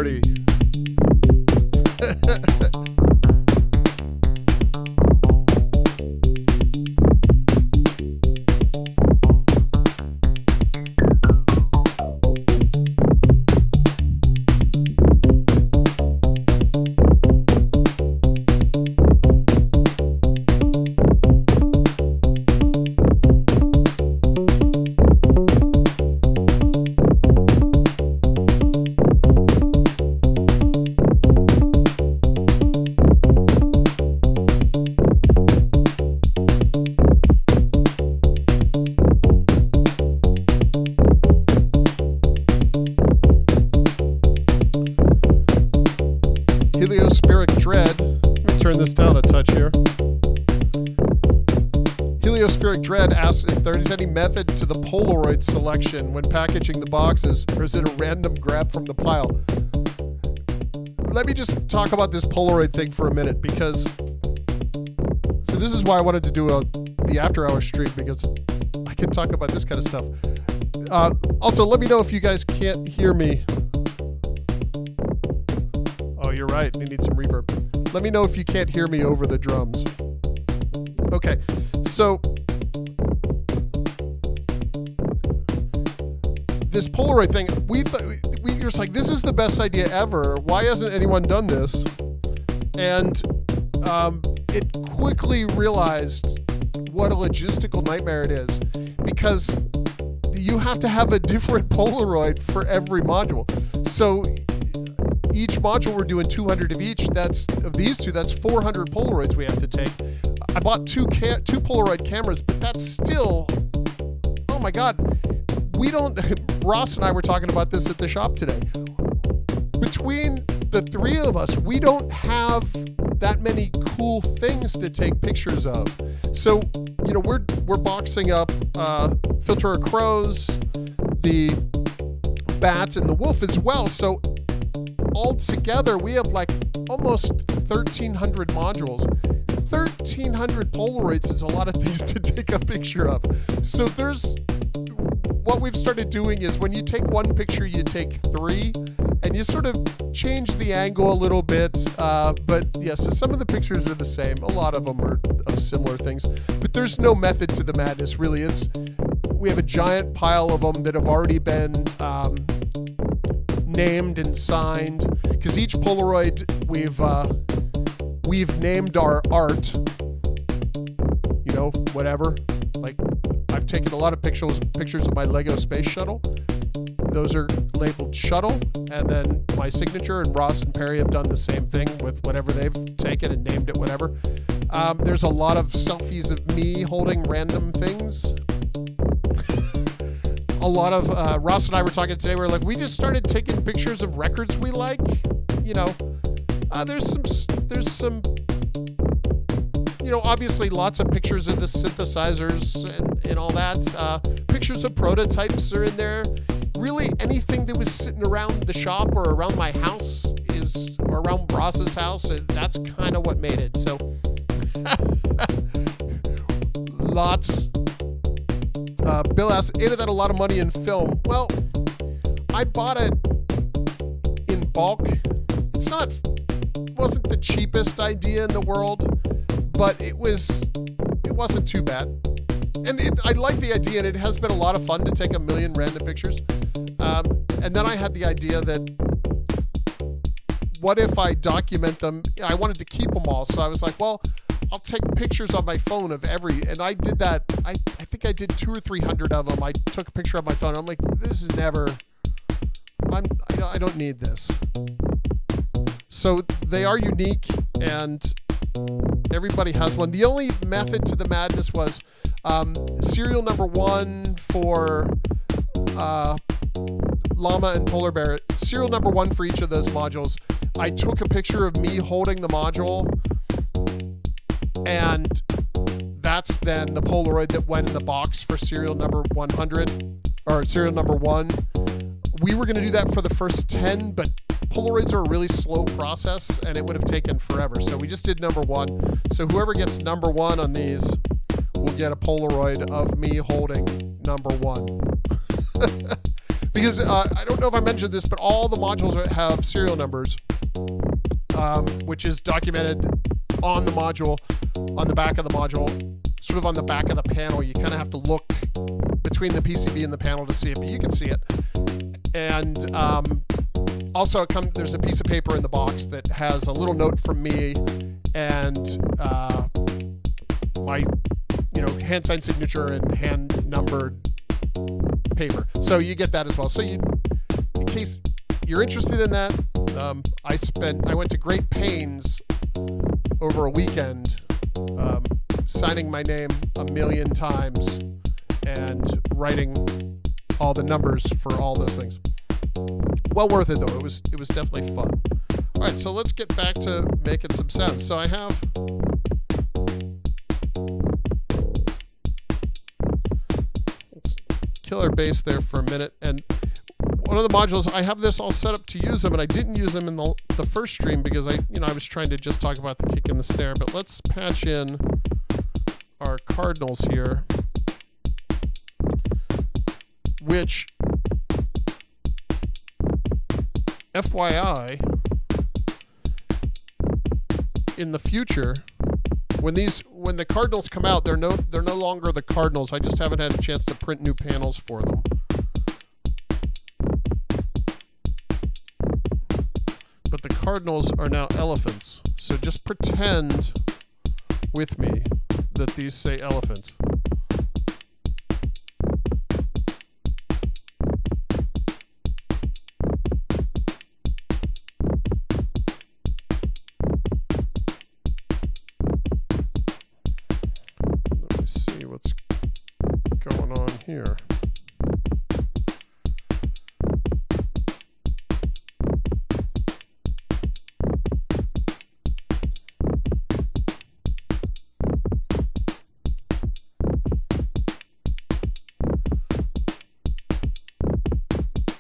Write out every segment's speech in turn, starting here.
party. If there is any method to the Polaroid selection when packaging the boxes, or is it a random grab from the pile? Let me just talk about this Polaroid thing for a minute, because so this is why I wanted to do the after hour stream, because I can talk about this kind of stuff. Also, let me know if you guys can't hear me. Oh, you're right. We need some reverb. Let me know if you can't hear me over the drums. Okay, so this Polaroid thing, we were just like, this is the best idea ever. Why hasn't anyone done this? And it quickly realized what a logistical nightmare it is, because you have to have a different Polaroid for every module. So each module we're doing 200 of each. That's of these two. That's 400 Polaroids we have to take. I bought two Polaroid cameras, but that's still, oh my God. We don't, Ross and I were talking about this at the shop today. Between the three of us, we don't have that many cool things to take pictures of. So, you know, we're boxing up Filter of Crows, the Bat, and the Wolf as well. So all together, we have like almost 1,300 modules. 1,300 Polaroids is a lot of things to take a picture of. So what we've started doing is when you take one picture, you take three, and you sort of change the angle a little bit. But yeah, so some of the pictures are the same. A lot of them are of similar things. But there's no method to the madness, really. We have a giant pile of them that have already been named and signed, because each Polaroid we've named our art. You know, whatever. Like, I've taken a lot of pictures of my Lego space shuttle. Those are labeled shuttle, and then my signature, and Ross and Perry have done the same thing with whatever they've taken and named it whatever. There's a lot of selfies of me holding random things. A lot of, Ross and I were talking today, we were like, we just started taking pictures of records we like. You know, there's some, you know, obviously lots of pictures of the synthesizers and all that. Pictures of prototypes are in there. Really anything that was sitting around the shop or around my house or around Ross's house, that's kind of what made it. So lots. Bill asked, ain't that a lot of money in film? Well, I bought it in bulk. Wasn't the cheapest idea in the world, but it wasn't too bad. And I like the idea, and it has been a lot of fun to take a million random pictures. And then I had the idea that, what if I document them? I wanted to keep them all, so I was like, well, I'll take pictures on my phone of and I did that. I think I did 200 or 300 of them. I took a picture on my phone. I'm like, this is never, I don't need this. So they are unique, and everybody has one. The only method to the madness was serial number 1 for Llama and Polar Bear. Serial number 1 for each of those modules. I took a picture of me holding the module, and that's then the Polaroid that went in the box for serial number 100, or serial number 1. We were going to do that for the first 10, but Polaroids are a really slow process, and it would have taken forever. So we just did number 1. So whoever gets number 1 on these will get a Polaroid of me holding number 1. because I don't know if I mentioned this, but all the modules have serial numbers, which is documented on the module, on the back of the module, sort of on the back of the panel. You kind of have to look between the PCB and the panel to see it, but you can see it. And also, there's a piece of paper in the box that has a little note from me and my, hand sign signature and hand numbered paper. So you get that as well. So in case you're interested in that, I went to great pains over a weekend signing my name 1,000,000 times and writing all the numbers for all those things. Well worth it though. It was definitely fun. All right, so let's get back to making some sounds. So I have killer bass there for a minute, and one of the modules, I have this all set up to use them, and I didn't use them in the first stream because I was trying to just talk about the kick and the snare. But let's patch in our cardinals here, which, FYI, in the future, when the cardinals come out, they're no longer the cardinals. I just haven't had a chance to print new panels for them. But the cardinals are now elephants. So just pretend with me that these say elephant. Here.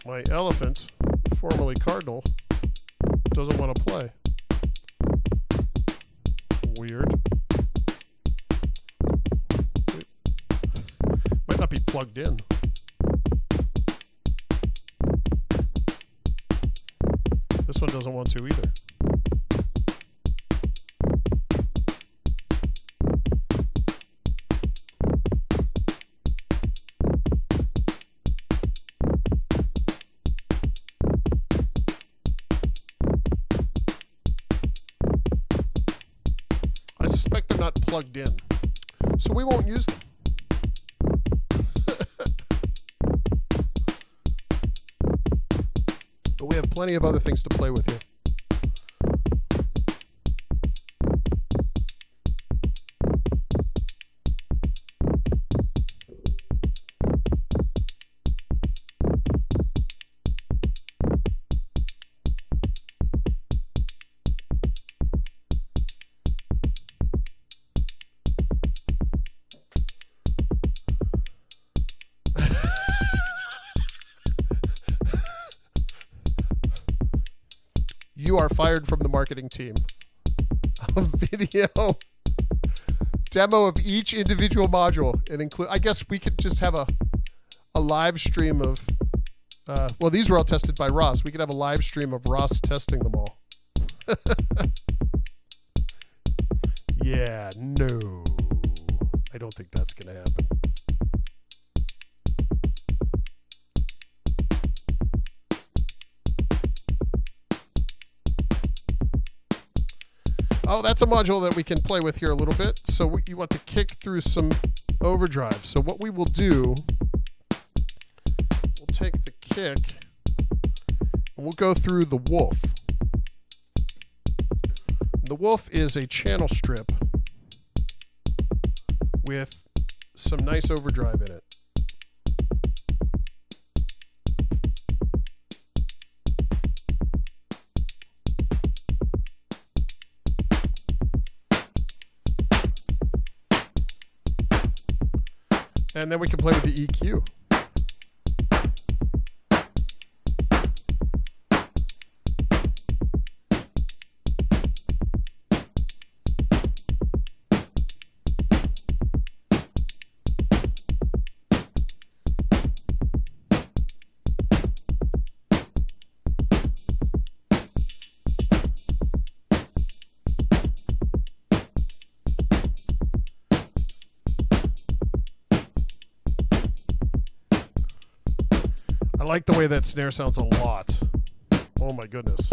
My elephant, formerly cardinal, doesn't want to play. Weird. Might not be plugged in. This one doesn't want to either. I suspect they're not plugged in, so we won't use them. But we have plenty of other things to play with here. You are fired from the marketing team. A video demo of each individual module and include. I guess we could just have a live stream of. Well, these were all tested by Ross. We could have a live stream of Ross testing them all. Yeah, no, I don't think that's going to happen. Oh, that's a module that we can play with here a little bit. So you want to kick through some overdrive. So what we will do, we'll take the kick and we'll go through the wolf. The wolf is a channel strip with some nice overdrive in it. And then we can play with the EQ. I like the way that snare sounds a lot. Oh my goodness.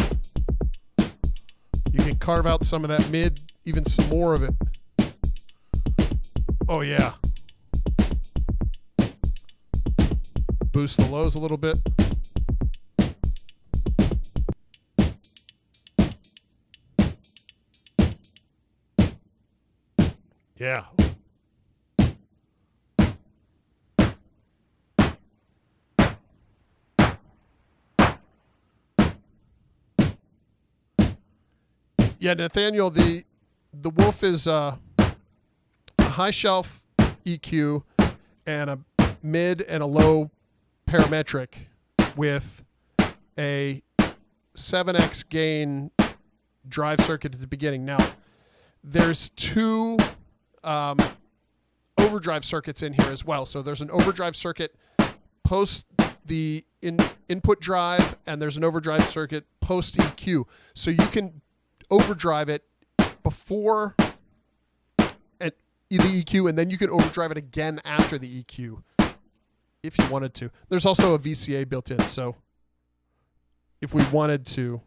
You can carve out some of that mid, even some more of it. Oh yeah. Boost the lows a little bit. Yeah. Yeah, Nathaniel, the Wolf is a high shelf EQ and a mid and a low parametric with a 7x gain drive circuit at the beginning. Now, there's two overdrive circuits in here as well. So there's an overdrive circuit post the input drive, and there's an overdrive circuit post EQ. So you can overdrive it before the EQ, and then you can overdrive it again after the EQ if you wanted to. There's also a VCA built in, so if we wanted to,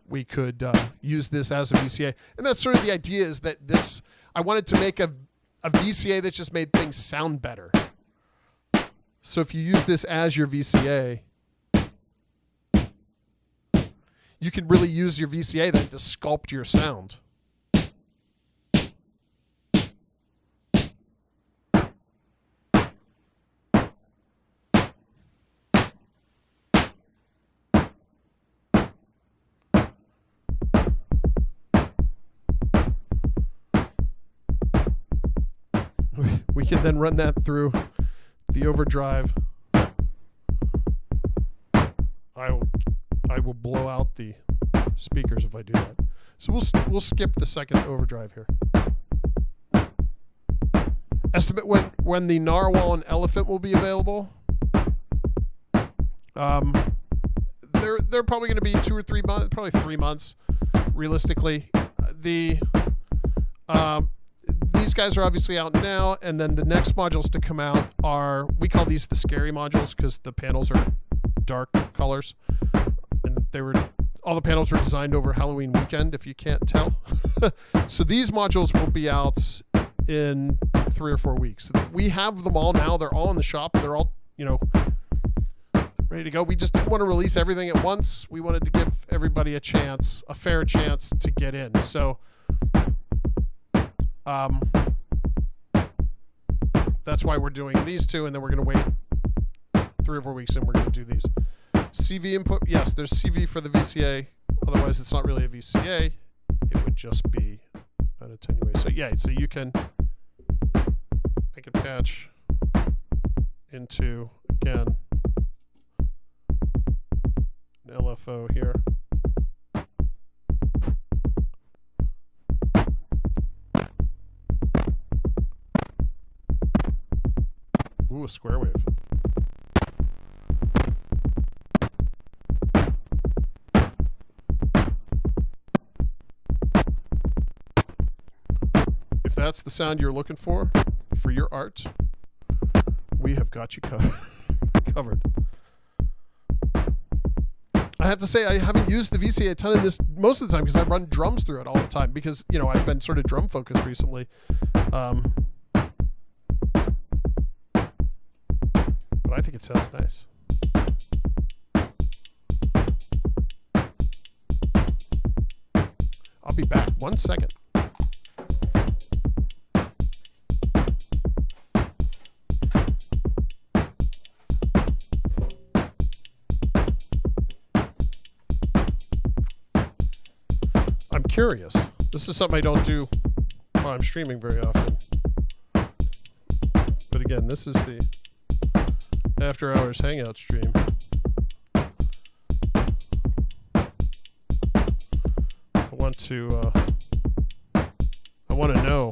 we could use this as a VCA. And that's sort of the idea, is that this, I wanted to make a VCA that just made things sound better. So if you use this as your VCA, you can really use your VCA then to sculpt your sound. We can then run that through the overdrive. I will blow out the speakers if I do that. So we'll skip the second overdrive here. Estimate when the Narwhal and Elephant will be available. They're probably going to be 2 or 3 months, probably 3 months, realistically. These guys are obviously out now, and then the next modules to come out are, we call these the scary modules because the panels are dark colors, and all the panels were designed over Halloween weekend, if you can't tell. So these modules will be out in 3 or 4 weeks. We have them all now. They're all in the shop. They're all, ready to go. We just didn't want to release everything at once. We wanted to give everybody a fair chance to get in. So that's why we're doing these two, and then we're going to wait 3 or 4 weeks, and we're going to do these. CV input, yes, there's CV for the VCA. Otherwise, it's not really a VCA. It would just be an attenuator. So yeah, so I can patch into, again, an LFO here. Ooh, a square wave. If that's the sound you're looking for your art, we have got you covered. I have to say, I haven't used the VCA a ton of this most of the time because I run drums through it all the time because, I've been sort of drum focused recently. But I think it sounds nice. I'll be back 1 second. I'm curious. This is something I don't do while I'm streaming very often. But again, this is the after hours hangout stream. I want to know.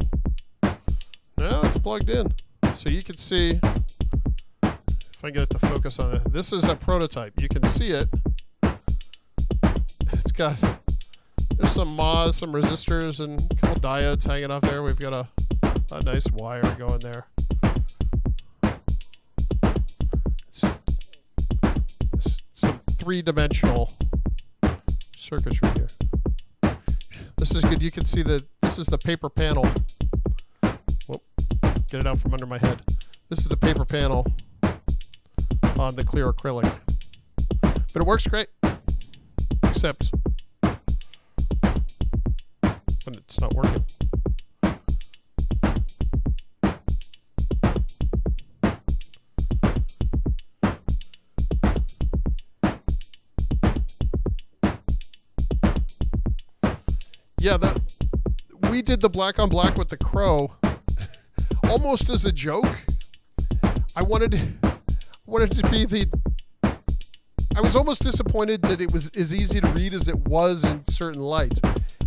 No, it's plugged in. So you can see, if I get it to focus on it, this is a prototype. You can see it. It's got, there's some mods, some resistors, and a couple diodes hanging off there. We've got a nice wire going there. three-dimensional circuitry here. This is good. You can see this is the paper panel. Whoop, get it out from under my head. This is the paper panel on the clear acrylic. But it works great. Except when it's not working. Yeah, we did the black on black with the Crow almost as a joke. I wanted to be I was almost disappointed that it was as easy to read as it was in certain lights.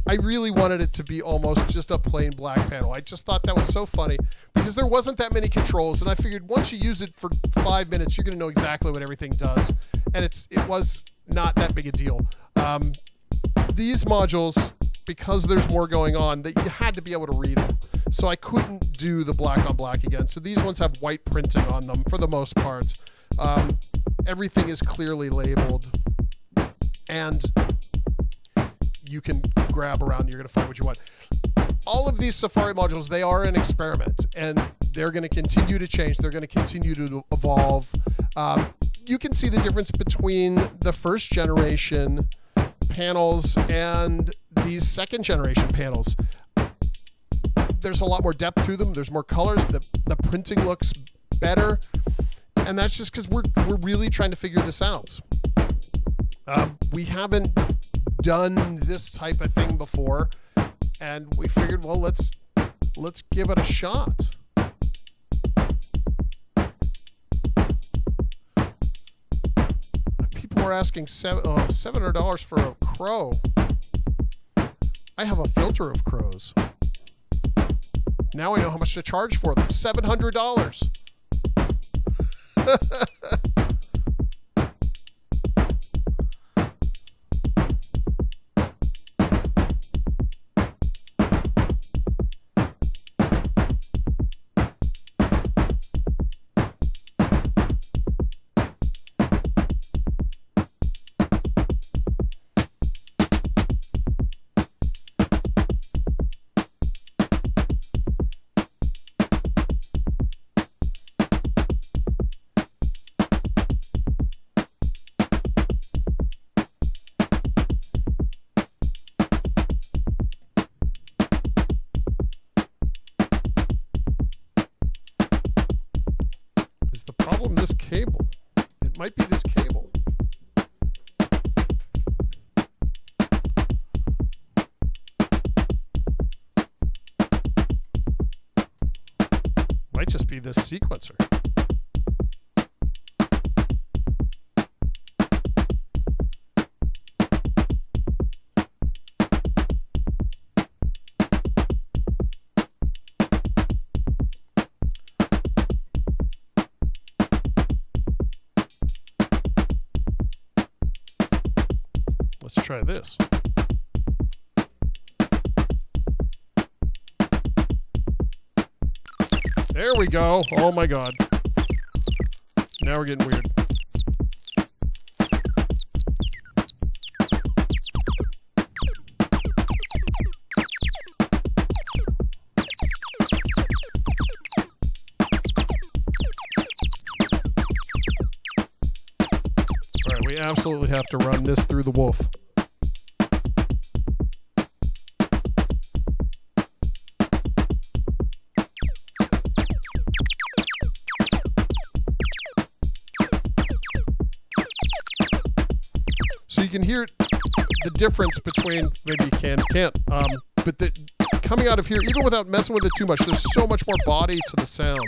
I really wanted it to be almost just a plain black panel. I just thought that was so funny because there wasn't that many controls, and I figured once you use it for 5 minutes, you're going to know exactly what everything does, and it was not that big a deal. These modules, because there's more going on, that you had to be able to read them. So I couldn't do the black on black again. So these ones have white printing on them for the most part. Everything is clearly labeled, and you can grab around. You're going to find what you want. All of these Safari modules, they are an experiment, and they're going to continue to change. They're going to continue to evolve. You can see the difference between the first generation panels and these second generation panels. There's a lot more depth to them. There's more colors. The printing looks better. And that's just because we're really trying to figure this out. We haven't done this type of thing before, and we figured, well, let's give it a shot. People were asking $700 for a Crow. I have a filter of Crows. Now I know how much to charge for them. $700. This cable. It might be this cable. Might just be this sequencer. Let's try this. There we go. Oh my God. Now we're getting weird. All right, we absolutely have to run this through the wolf. So you can hear the difference between, maybe you can't, but coming out of here, even without messing with it too much, there's so much more body to the sound.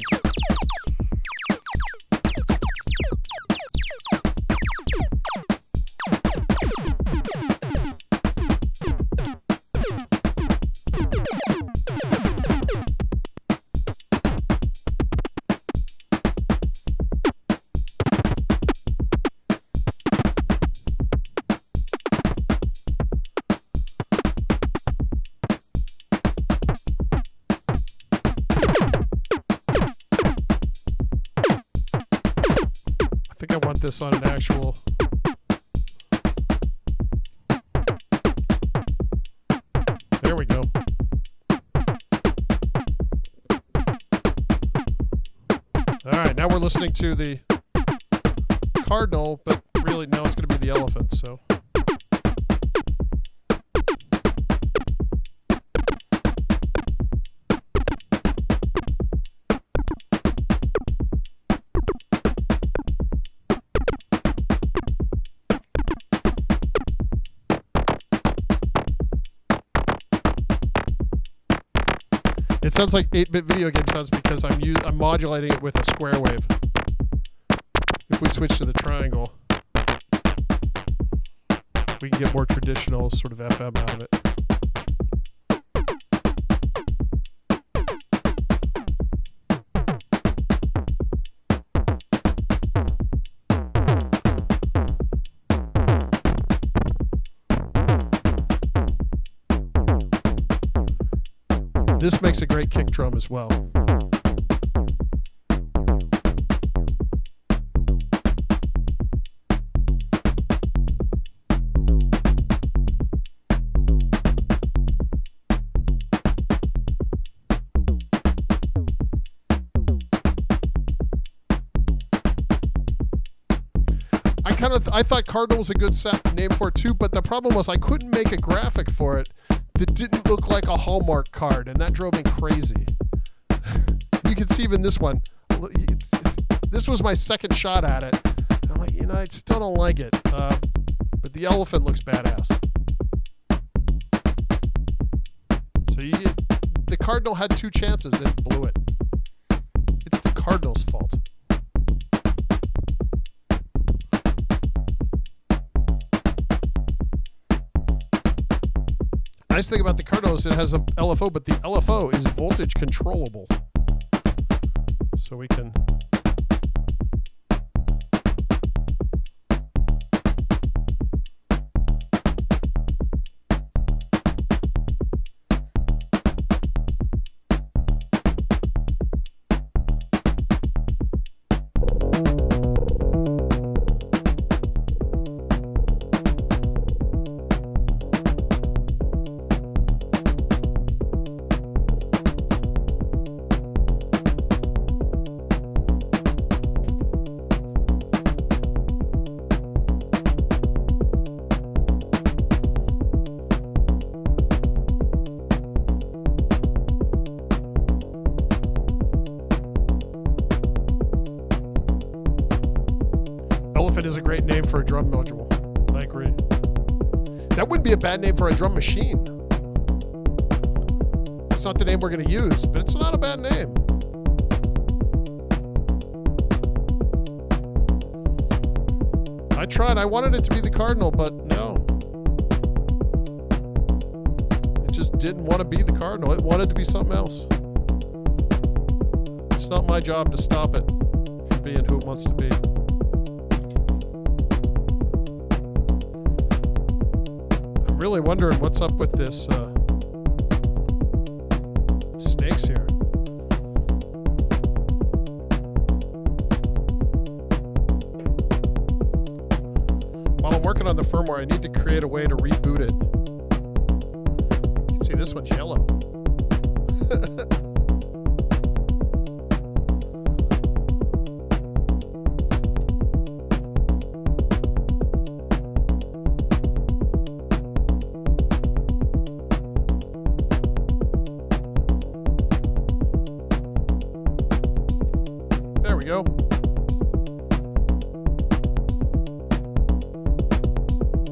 This on an actual we go. All right, now we're listening to the cardinal, but really now it's going to be the elephant, so. It sounds like 8-bit video game sounds because I'm modulating it with a square wave. If we switch to the triangle, we can get more traditional sort of FM out of it. This makes a great kick drum as well. I thought Cardinal was a good name for it too, but the problem was I couldn't make a graphic for it that didn't look like a Hallmark card, and that drove me crazy. You can see even this one. This was my second shot at it. I'm like, I still don't like it. But the elephant looks badass. So the Cardinal had 2 chances and blew it. It's the Cardinal's fault. Nice thing about the Cardinal is it has a LFO, but the LFO is voltage controllable. So we can... Is a great name for a drum module. I agree. That wouldn't be a bad name for a drum machine. That's not the name we're going to use, but it's not a bad name. I tried. I wanted it to be the Cardinal, but no. It just didn't want to be the Cardinal. It wanted to be something else. It's not my job to stop it from being who it wants to be. I'm really wondering what's up with this snakes here. While I'm working on the firmware, I need to create a way to reboot it. You can see this one's yellow. Go.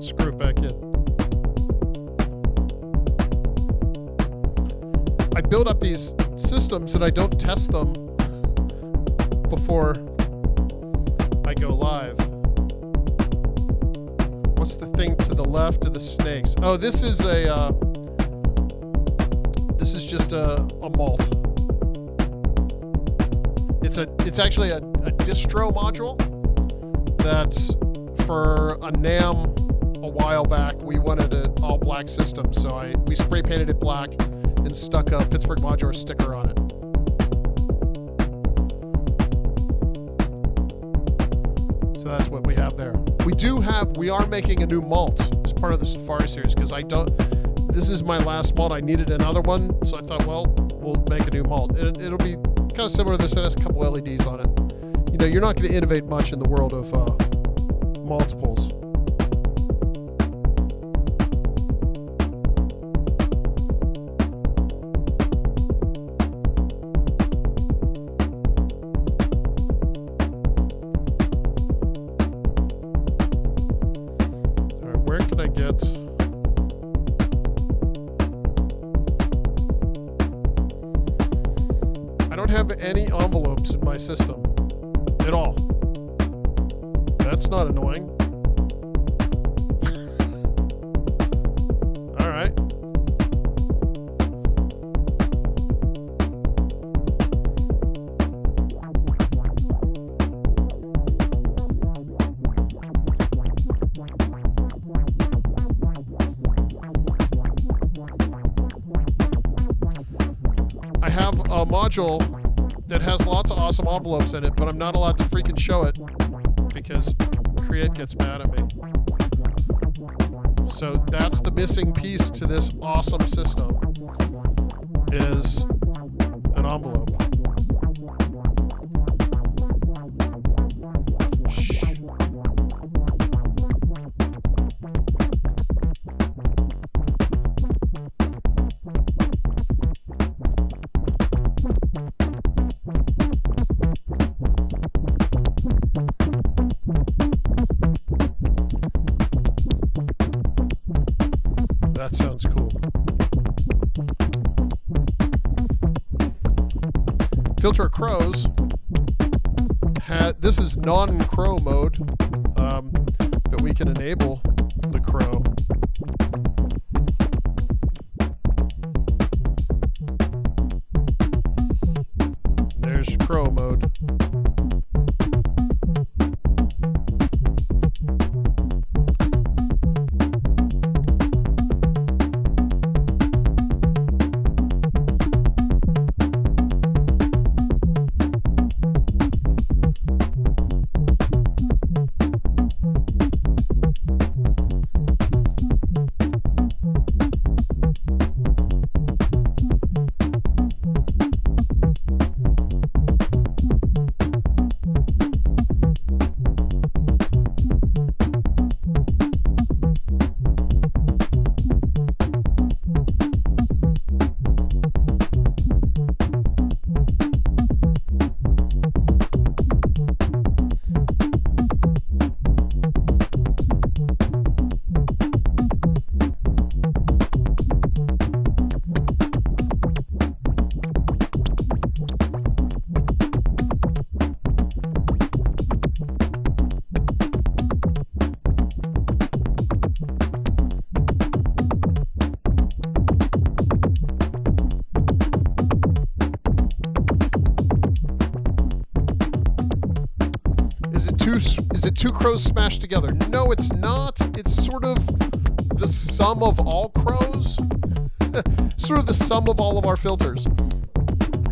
Screw it back in. I build up these systems and I don't test them before I go live. What's the thing to the left of the snakes? Oh, this is just a malt. It's actually a distro module that's for a NAMM a while back. We wanted an all black system, so we spray painted it black and stuck a Pittsburgh Modular sticker on it. So that's what we have there. We are making a new malt as part of the Safari series because this is my last malt. I needed another one, so I thought, well, we'll make a new malt. And it'll be kind of similar to this. It has a couple LEDs on it. You know, you're not going to innovate much in the world of multiples. Any envelopes in my system at all. That's not annoying. All right. I have a module that has lots of awesome envelopes in it, but I'm not allowed to freaking show it because Create gets mad at me. So that's the missing piece to this awesome system, is an envelope. That sounds cool. Filter crows. This is non-crow mode, but we can enable the crow. There's crow mode. Is it two crows smashed together? No, it's not. It's sort of the sum of all crows. Sort of the sum of all of our filters.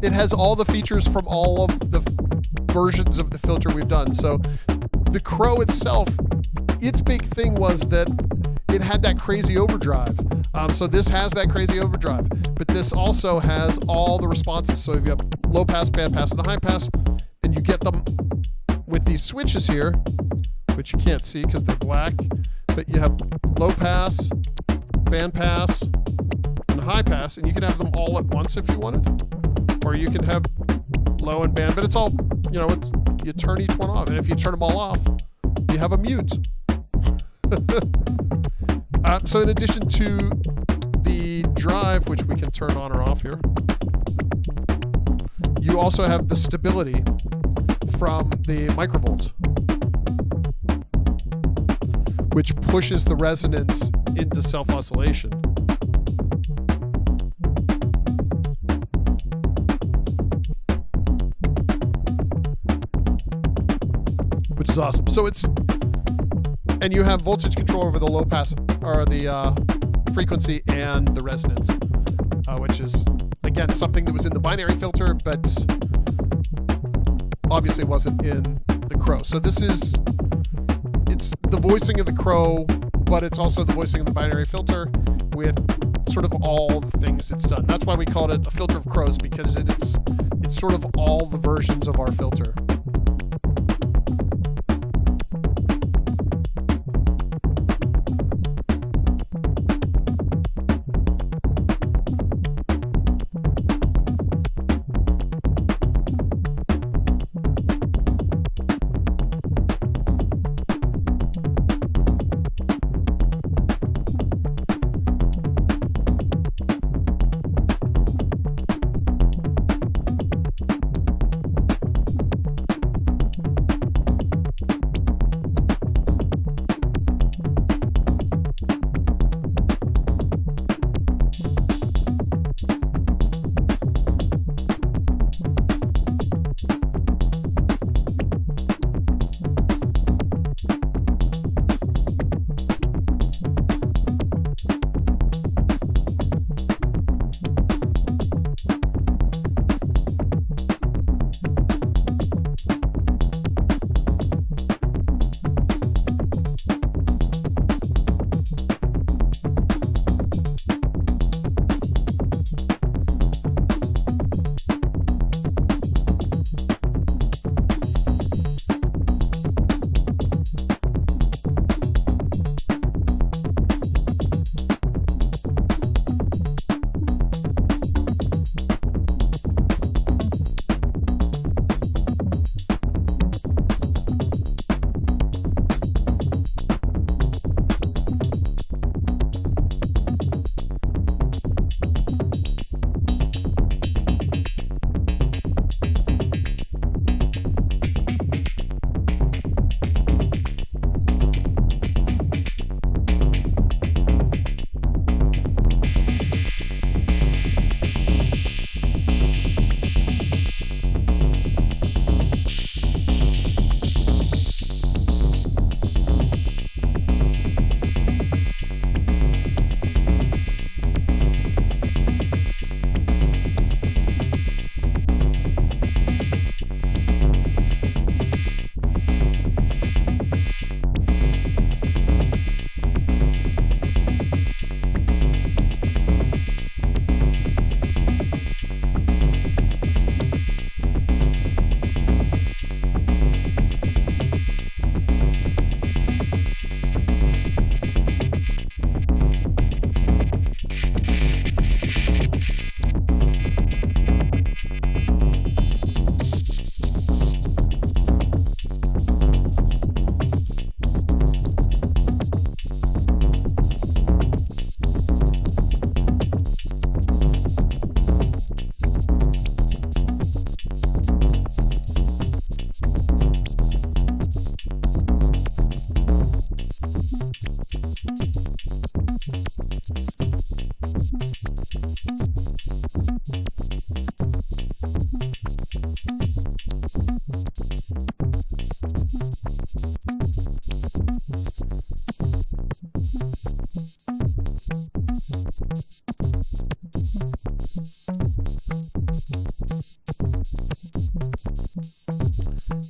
It has all the features from all of the versions of the filter we've done. So the crow itself, its big thing was that it had that crazy overdrive. So this has that crazy overdrive, but this also has all the responses. So if you have low pass, band pass, and a high pass, and you get them with these switches here, which you can't see because they're black, but you have low pass, band pass, and high pass, and you can have them all at once if you wanted, or you can have low and band, but it's all, you know, you turn each one off, and if you turn them all off, you have a mute. So in addition to the drive, which we can turn on or off here, you also have the stability from the microvolt, which pushes the resonance into self-oscillation. Which is awesome. So it's, and you have voltage control over the low pass, or the frequency and the resonance, which is, again, something that was in the binary filter, but obviously wasn't in the crow. So this is, it's the voicing of the crow, but it's also the voicing of the binary filter with sort of all the things it's done. That's why we called it a filter of crows, because it's sort of all the versions of our filter.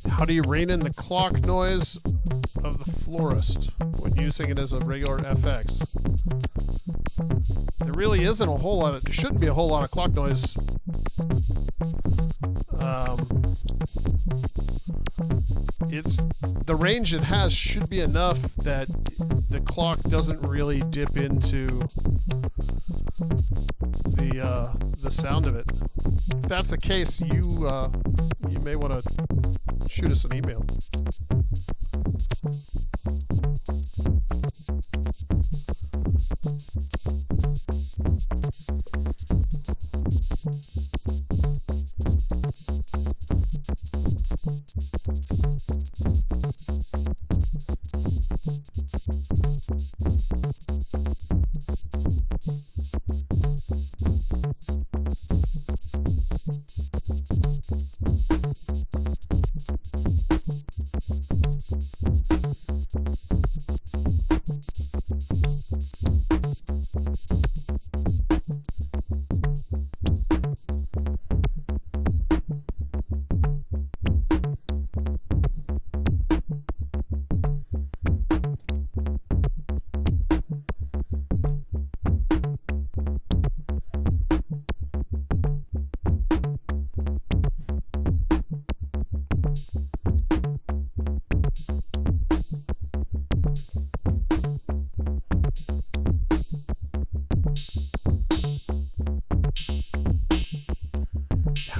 How do you rein in the clock noise of the florist when using it as a regular FX? There really isn't a whole lot of, there shouldn't be a whole lot of clock noise. The range it has should be enough that the clock doesn't really dip into the sound of it. If that's the case, you may want to shoot us an email.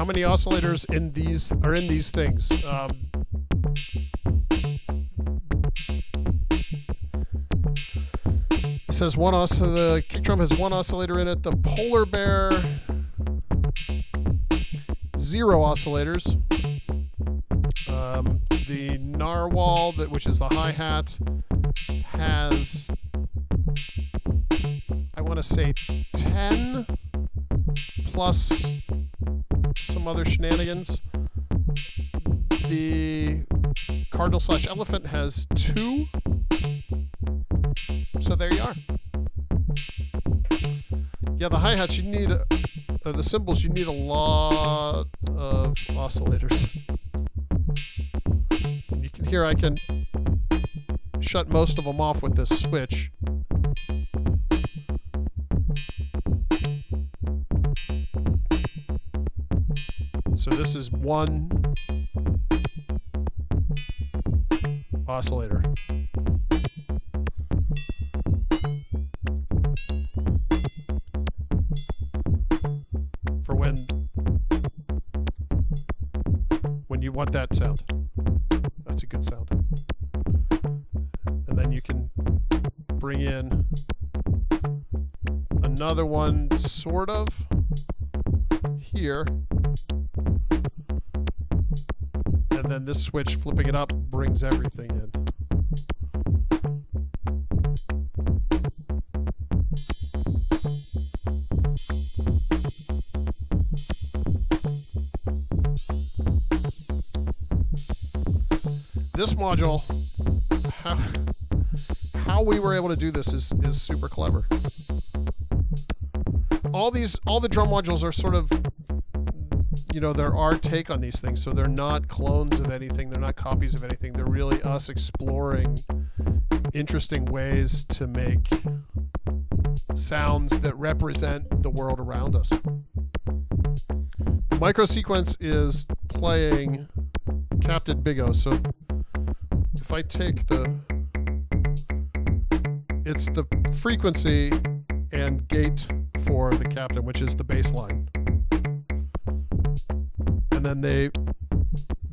How many oscillators in these are in these things? It says the kick drum has one oscillator in it. The Polar Bear, 0 oscillators. The Narwhal, which is the hi-hat, has, I want to say 10 plus some other shenanigans. The Cardinal/Elephant has 2. So there you are. Yeah, the hi-hats, you need, the cymbals, you need a lot of oscillators. And you can hear I can shut most of them off with this switch. So this is 1 oscillator. For when you want that sound. That's a good sound. And then you can bring in another one sort of here. And then this switch, flipping it up, brings everything in. This module, how we were able to do this is super clever. All the drum modules are sort of, you know, they're our take on these things. So they're not clones of anything. They're not copies of anything. They're really us exploring interesting ways to make sounds that represent the world around us. The micro sequence is playing Captain Big O. So if I take it's the frequency and gate for the Captain, which is the bass line. And then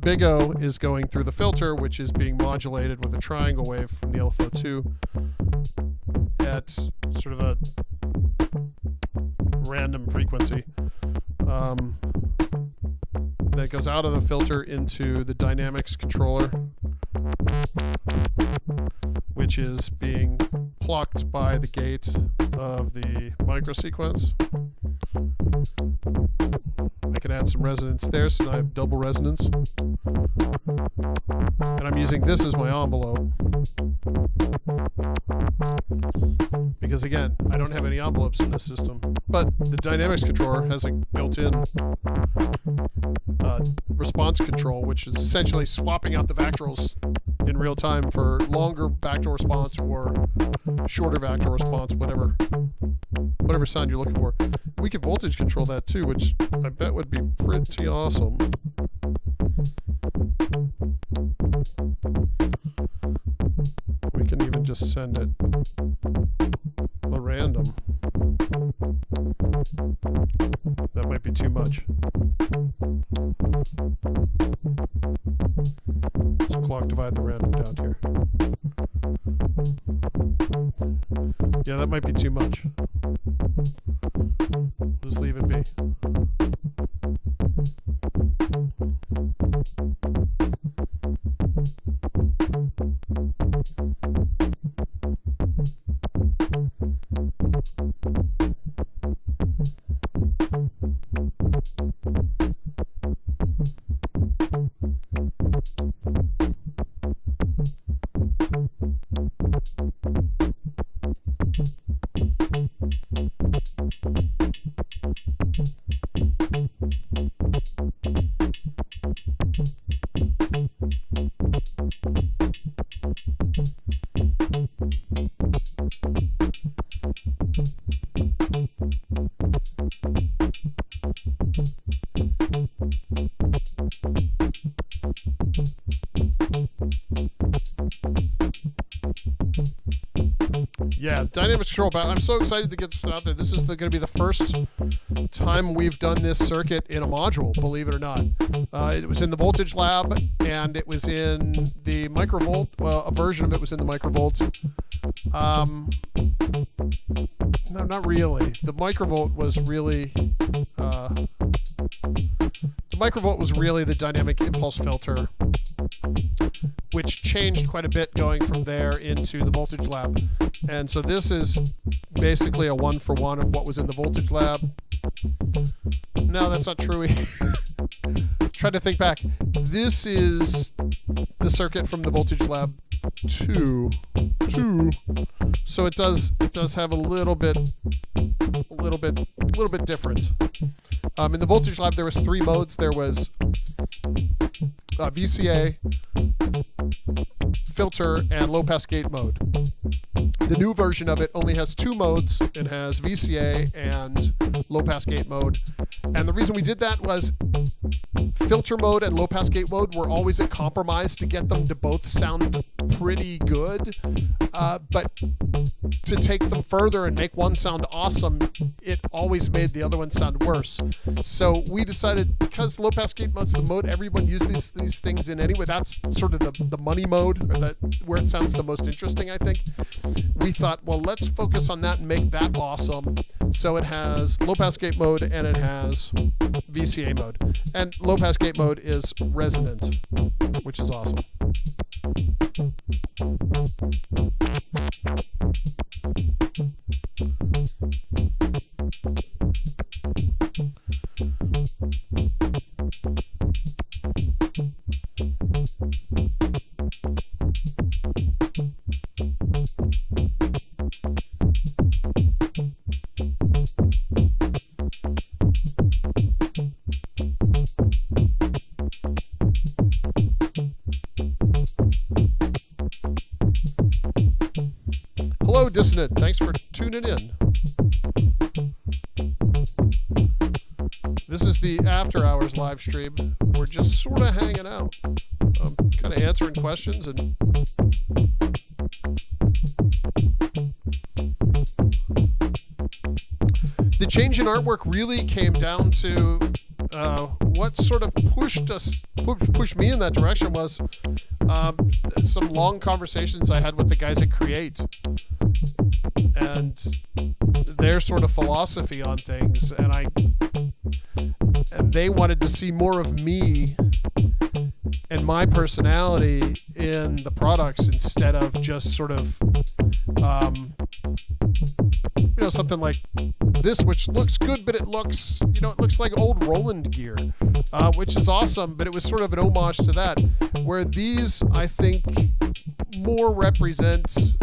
Big O is going through the filter, which is being modulated with a triangle wave from the LFO2 at sort of a random frequency. Then it goes out of the filter into the dynamics controller, which is being plucked by the gate of the micro sequence. I can add some resonance there, so now I have double resonance. And I'm using this as my envelope. Because again, I don't have any envelopes in this system. But the dynamics controller has a built-in response control, which is essentially swapping out the vectorals in real time for longer vector response or shorter vector response, whatever sound you're looking for. We can voltage control that too, which I bet would be pretty awesome. We can even just send it a random. That might be too much. Let's clock divide the random down here. Yeah, that might be too much. Just leave it be. dynamic control panel. I'm so excited to get this out there. This is going to be the first time we've done this circuit in a module, believe it or not. It was in the voltage lab, and it was in the microvolt. Well, a version of it was in the microvolt. No, not really. The microvolt was really the dynamic impulse filter, which changed quite a bit going from there into the voltage lab. And so this is basically a one-for-one of what was in the voltage lab. No, that's not true. Try to think back. This is the circuit from the voltage lab 2. So it does have a little bit different. In the voltage lab, there was 3 modes. There was VCA, filter, and low-pass gate mode. The new version of it only has 2 modes. It has VCA and low-pass gate mode. And the reason we did that was filter mode and low-pass gate mode were always a compromise to get them to both sound pretty good. But to take them further and make one sound awesome, it always made the other one sound worse. So we decided, because low-pass gate mode's the mode everyone uses these things in anyway, that's sort of the money mode, or where it sounds the most interesting, I think. We thought, well, let's focus on that and make that awesome. So it has low-pass gate mode and it has VCA mode. And low-pass gate mode is resonant, which is awesome. Hello, Dissonant. Thanks for tuning in. This is the After Hours live stream. We're just sort of hanging out. Kind of answering questions and the change in artwork really came down to what sort of pushed me in that direction was some long conversations I had with the guys at Create and their sort of philosophy on things, and they wanted to see more of me and my personality in the products instead of just sort of something like this, which looks good, but it looks like old Roland gear, which is awesome, but it was sort of an homage to that, where these, I think, more represents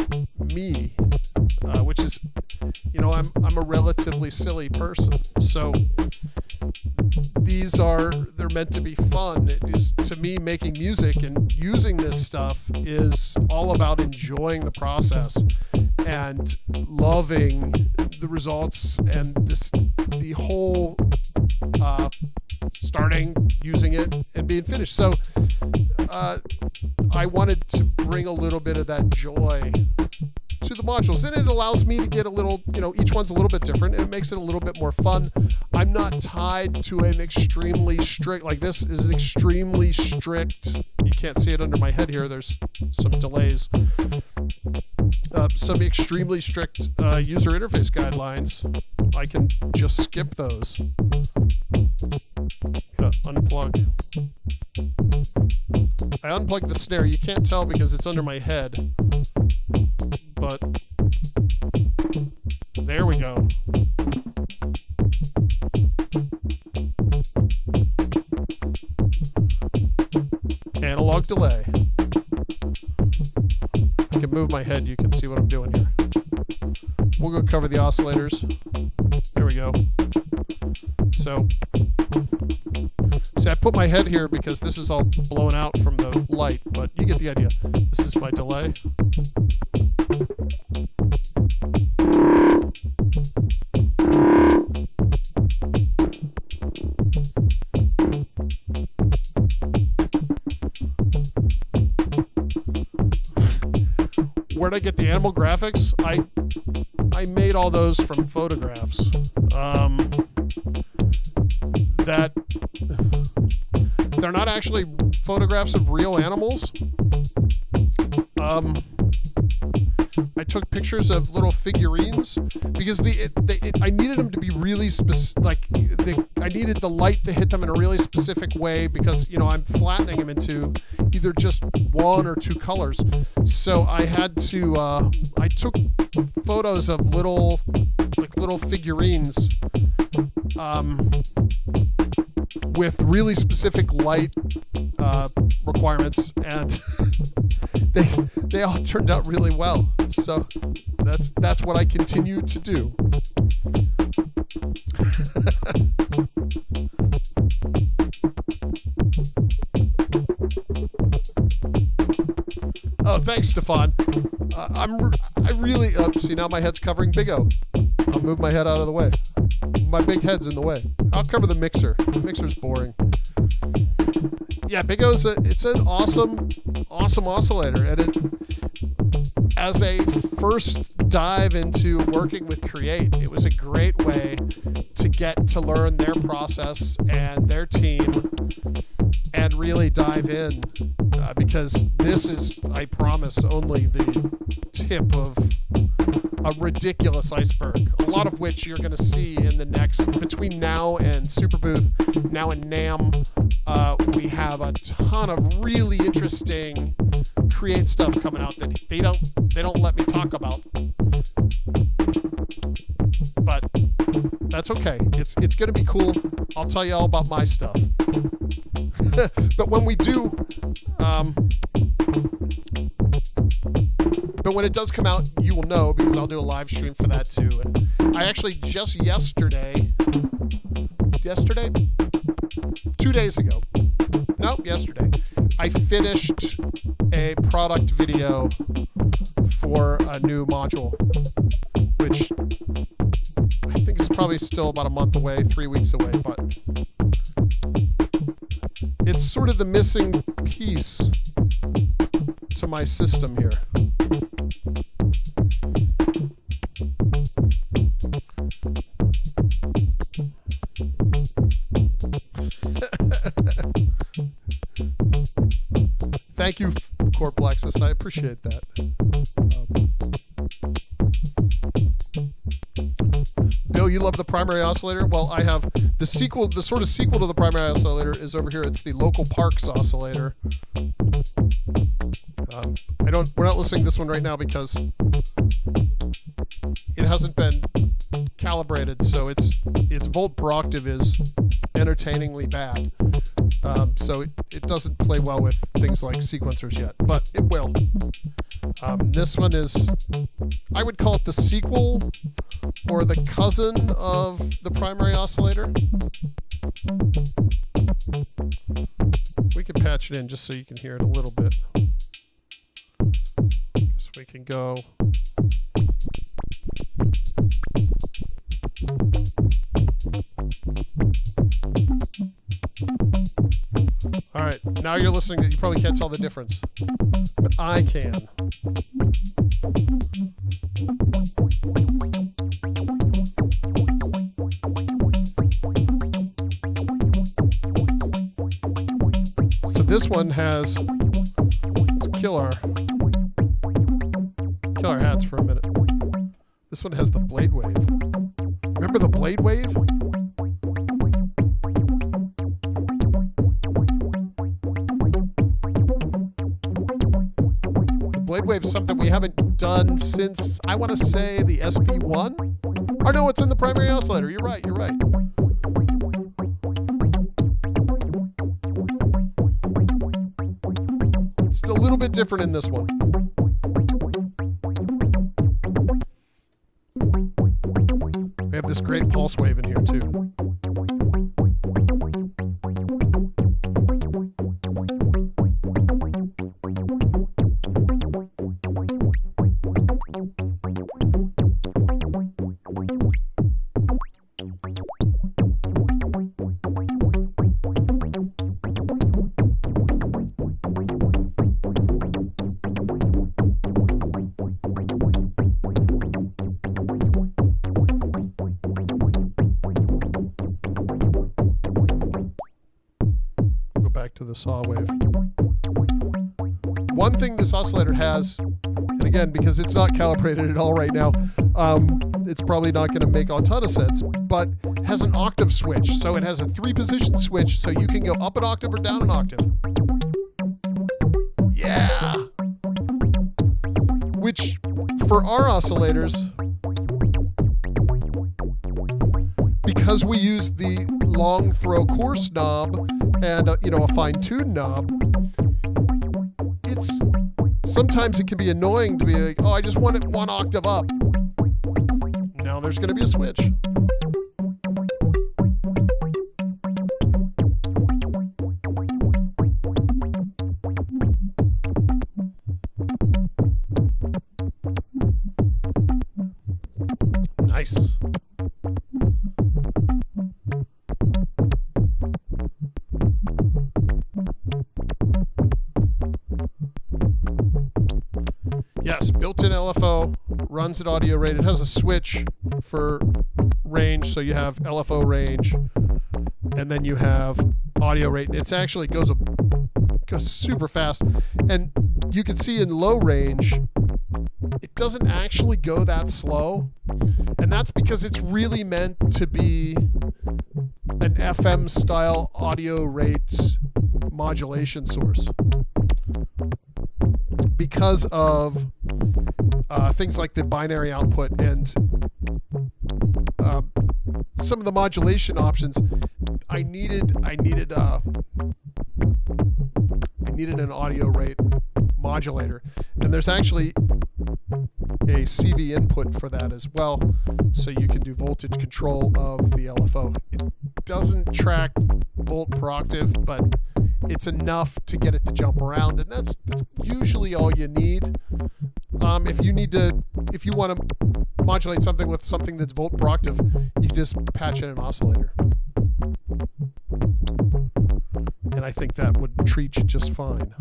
me, which is, I'm a relatively silly person, so they're meant to be fun. It is, to me, making music and using this stuff is all about enjoying the process and loving the results and the whole starting, using it, and being finished. So I wanted to bring a little bit of that joy to the modules. And it allows me to get a little, each one's a little bit different, and it makes it a little bit more fun. I'm not tied to an extremely strict, like this is an extremely strict, you can't see it under my head here, there's some delays. Some extremely strict user interface guidelines. I can just skip those. Gotta unplug. I unplugged the snare. You can't tell because it's under my head. But there we go. Analog delay. I can move my head, you can see what I'm doing here. We'll go cover the oscillators. There we go. So, see, I put my head here because this is all blown out from the light, but you get the idea. This is my delay. Where'd I get the animal graphics? I made all those from photographs. That they're not actually photographs of real animals. I took pictures of little figurines because I needed them to be really specific. I needed the light to hit them in a really specific way because, you know, I'm flattening them into either just one or two colors. So I had to, I took photos of little figurines with really specific light requirements, and they all turned out really well. So that's what I continue to do. Oh, thanks, Stefan. I really see, now my head's covering Big O. I'll move my head out of the way. My big head's in the way. I'll cover the mixer. The mixer's boring. Yeah, Big O's it's an awesome oscillator, and it, as a first dive into working with Create, it was a great way to get to learn their process and their team and really dive in, because this is, I promise, only the tip of a ridiculous iceberg, a lot of which you're going to see in the next, between now and Superbooth, now and NAMM. We have a ton of really interesting Create stuff coming out that they don't let me talk about, but that's okay. It's going to be cool. I'll tell you all about my stuff. But when we do, but when it does come out, you will know, because I'll do a live stream for that too. And I actually just yesterday, 2 days ago, yesterday, I finished a product video for a new module, which I think is probably still about a month away, 3 weeks away, but it's sort of the missing piece to my system here. Thank you, Corplexus. I appreciate that. Bill, you love the primary oscillator? Well, I have the sequel, the sort of sequel to the primary oscillator is over here. It's the Local Parks oscillator. We're not listening to this one right now because it hasn't been calibrated, so its volt per octave is entertainingly bad. So it doesn't play well with things like sequencers yet, but it will. This one is, I would call it the sequel or the cousin of the primary oscillator. We can patch it in just so you can hear it a little bit. So we can go. All right, now you're listening. You probably can't tell the difference, but I can. So this one has, let's kill our hats for a minute. This one has the blade wave. Remember the blade wave? Blade wave is something we haven't done since, I want to say, the SP1? Or no, it's in the primary oscillator. You're right. It's a little bit different in this one. We have this great pulse wave in here too. back to the saw wave. One thing this oscillator has, and again, because it's not calibrated at all right now, it's probably not going to make a ton of sense, but has an octave switch. So it has a 3-position switch, so you can go up an octave or down an octave. Yeah! Which, for our oscillators, because we use the long throw coarse knob and a fine-tuned knob, sometimes it can be annoying to be like, oh, I just want it 1 octave up. Now there's going to be a switch. Nice. Yes, built-in LFO, runs at audio rate. It has a switch for range, so you have LFO range, and then you have audio rate. It actually goes super fast, and you can see in low range, it doesn't actually go that slow, and that's because it's really meant to be an FM-style audio rate modulation source. Because of things like the binary output and some of the modulation options, I needed an audio rate modulator, and there's actually a CV input for that as well, so you can do voltage control of the LFO. It doesn't track volt per octave, but it's enough to get it to jump around, and that's usually all you need. If you want to modulate something with something that's volt per octave, you just patch in an oscillator, and I think that would treat you just fine.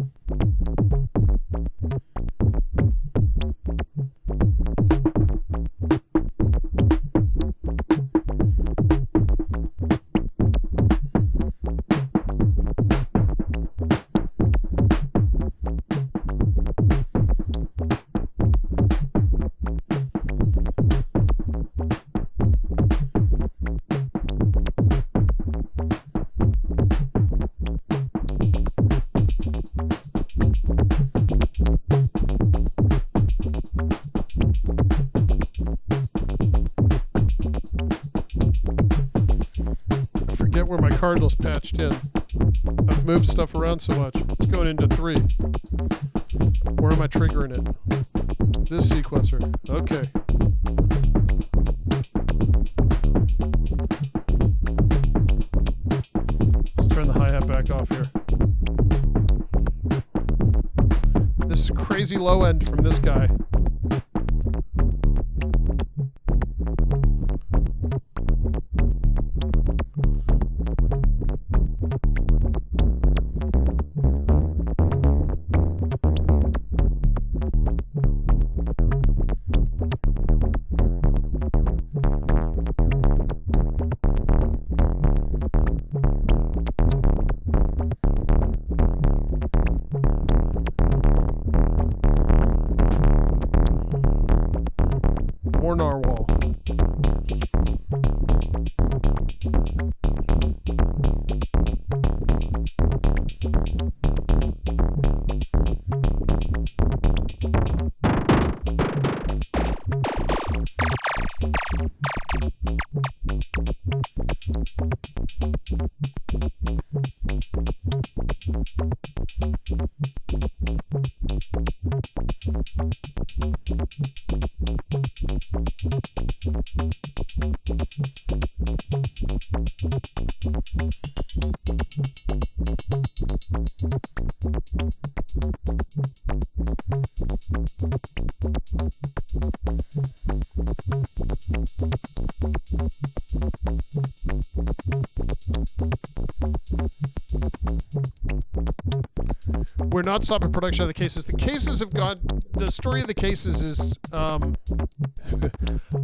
Where my cardinal's patched in. I've moved stuff around so much. It's going into 3. Where am I triggering it? This sequencer. Okay. Let's turn the hi-hat back off here. This crazy low end from this guy. More Narwhal. We're not stopping production of the cases. The cases have gone. The story of the cases is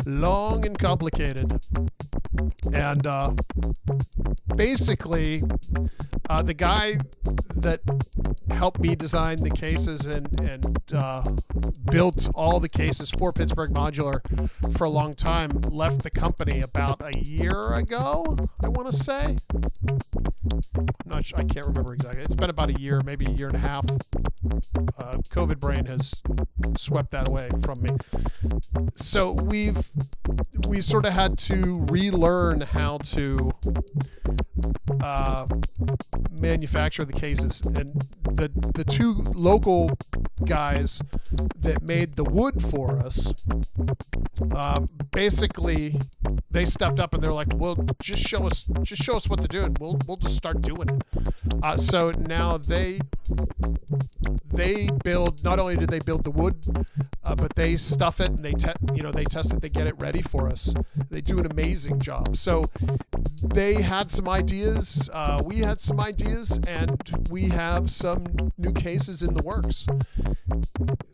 long and complicated. And basically, the guy that helped me design the cases and built all the cases for Pittsburgh Modular for a long time left the company about a year ago, I want to say. I'm not sure, I can't remember exactly. It's been about a year, maybe a year and a half. COVID brain has swept that away from me. So we sort of had to relearn how to manufacture the cases, and the two local guys that made the wood for us, basically they stepped up and they're like, well, just show us what to do, and we'll just start doing it. So now they build, not only did they build the wood, but they stuff it and they test it, they get it ready for us. They do an amazing job. So they had some ideas, we had some ideas, and we have some new cases in the works.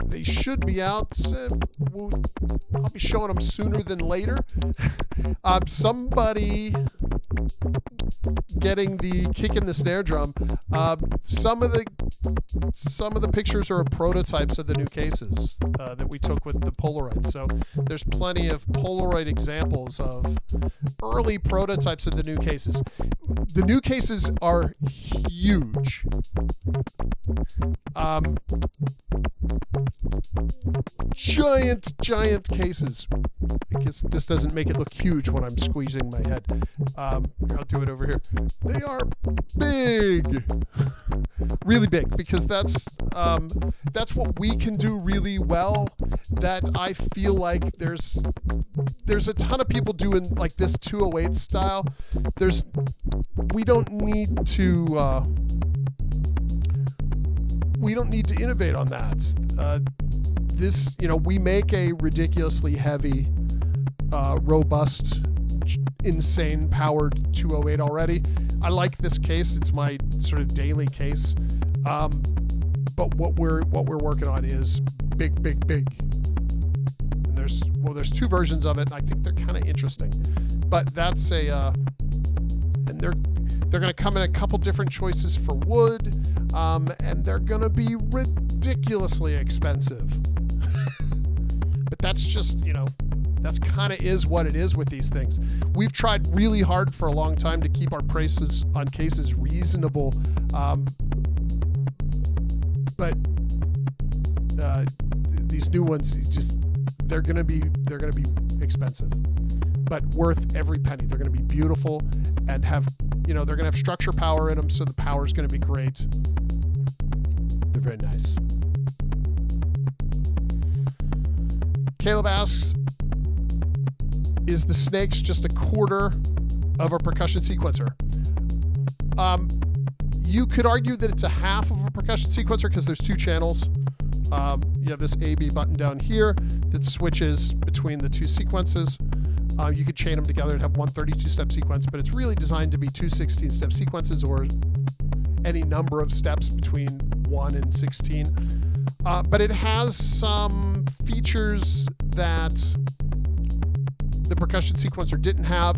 They should be out. I'll be showing them sooner than later. Somebody getting the kick in the snare drum. Some of the pictures are prototypes of the new cases that we took with the Polaroid. So there's plenty of Polaroid examples of early prototypes of the new cases. The new cases are huge. Giant cases. I guess this doesn't make it look huge when I'm squeezing my head. I'll do it over here. They are big. Really big, because that's what we can do really well, that I feel like there's a ton of people doing like this 208 style. We don't need to innovate on that. We make a ridiculously heavy, robust, insane powered 208 already. I like this case. It's my sort of daily case. But what we're working on is big. And there's two versions of it, and I think they're kind of interesting. But that's and they're going to come in a couple different choices for wood, and they're going to be ridiculously expensive. But that's just, that's kind of is what it is with these things. We've tried really hard for a long time to keep our prices on cases reasonable, but these new ones, they're gonna be expensive, but worth every penny. They're gonna be beautiful and have, they're gonna have structure power in them, so the power is gonna be great. They're very nice. Caleb asks, is the Snakes just a quarter of a percussion sequencer? You could argue that it's a half of a percussion sequencer because there's two channels. You have this A-B button down here that switches between the two sequences. You could chain them together and have one 32-step sequence, but it's really designed to be two 16-step sequences, or any number of steps between 1 and 16. But it has some features that the percussion sequencer didn't have.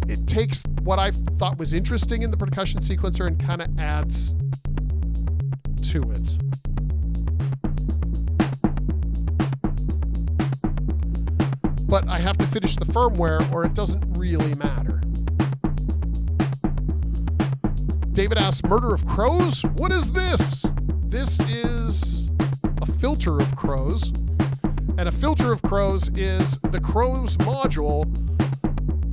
It takes what I thought was interesting in the percussion sequencer and kind of adds to it. But I have to finish the firmware or it doesn't really matter. David asks, murder of crows? What is this? This is a filter of crows. And a filter of crows is the Crows module,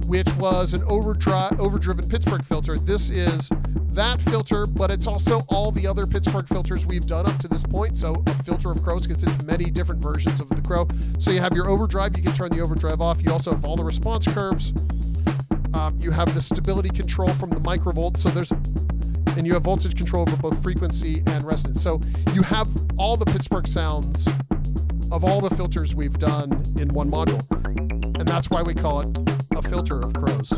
which was an overdriven Pittsburgh filter. This is that filter, but it's also all the other Pittsburgh filters we've done up to this point. So a filter of crows consists many different versions of the crow. So you have your overdrive, you can turn the overdrive off. You also have all the response curves. You have the stability control from the microvolt. And you have voltage control over both frequency and resonance. So you have all the Pittsburgh sounds of all the filters we've done in one module. And that's why we call it a filter of crows.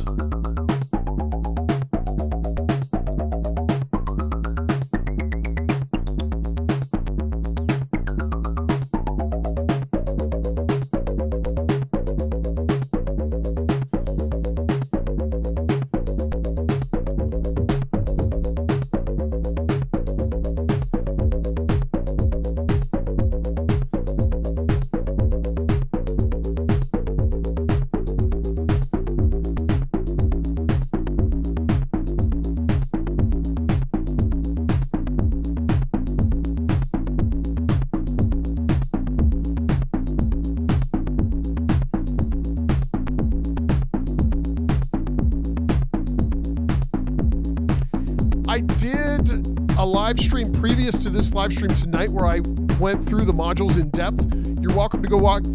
I did a live stream previous to this live stream tonight where I went through the modules in depth. You're welcome to go watch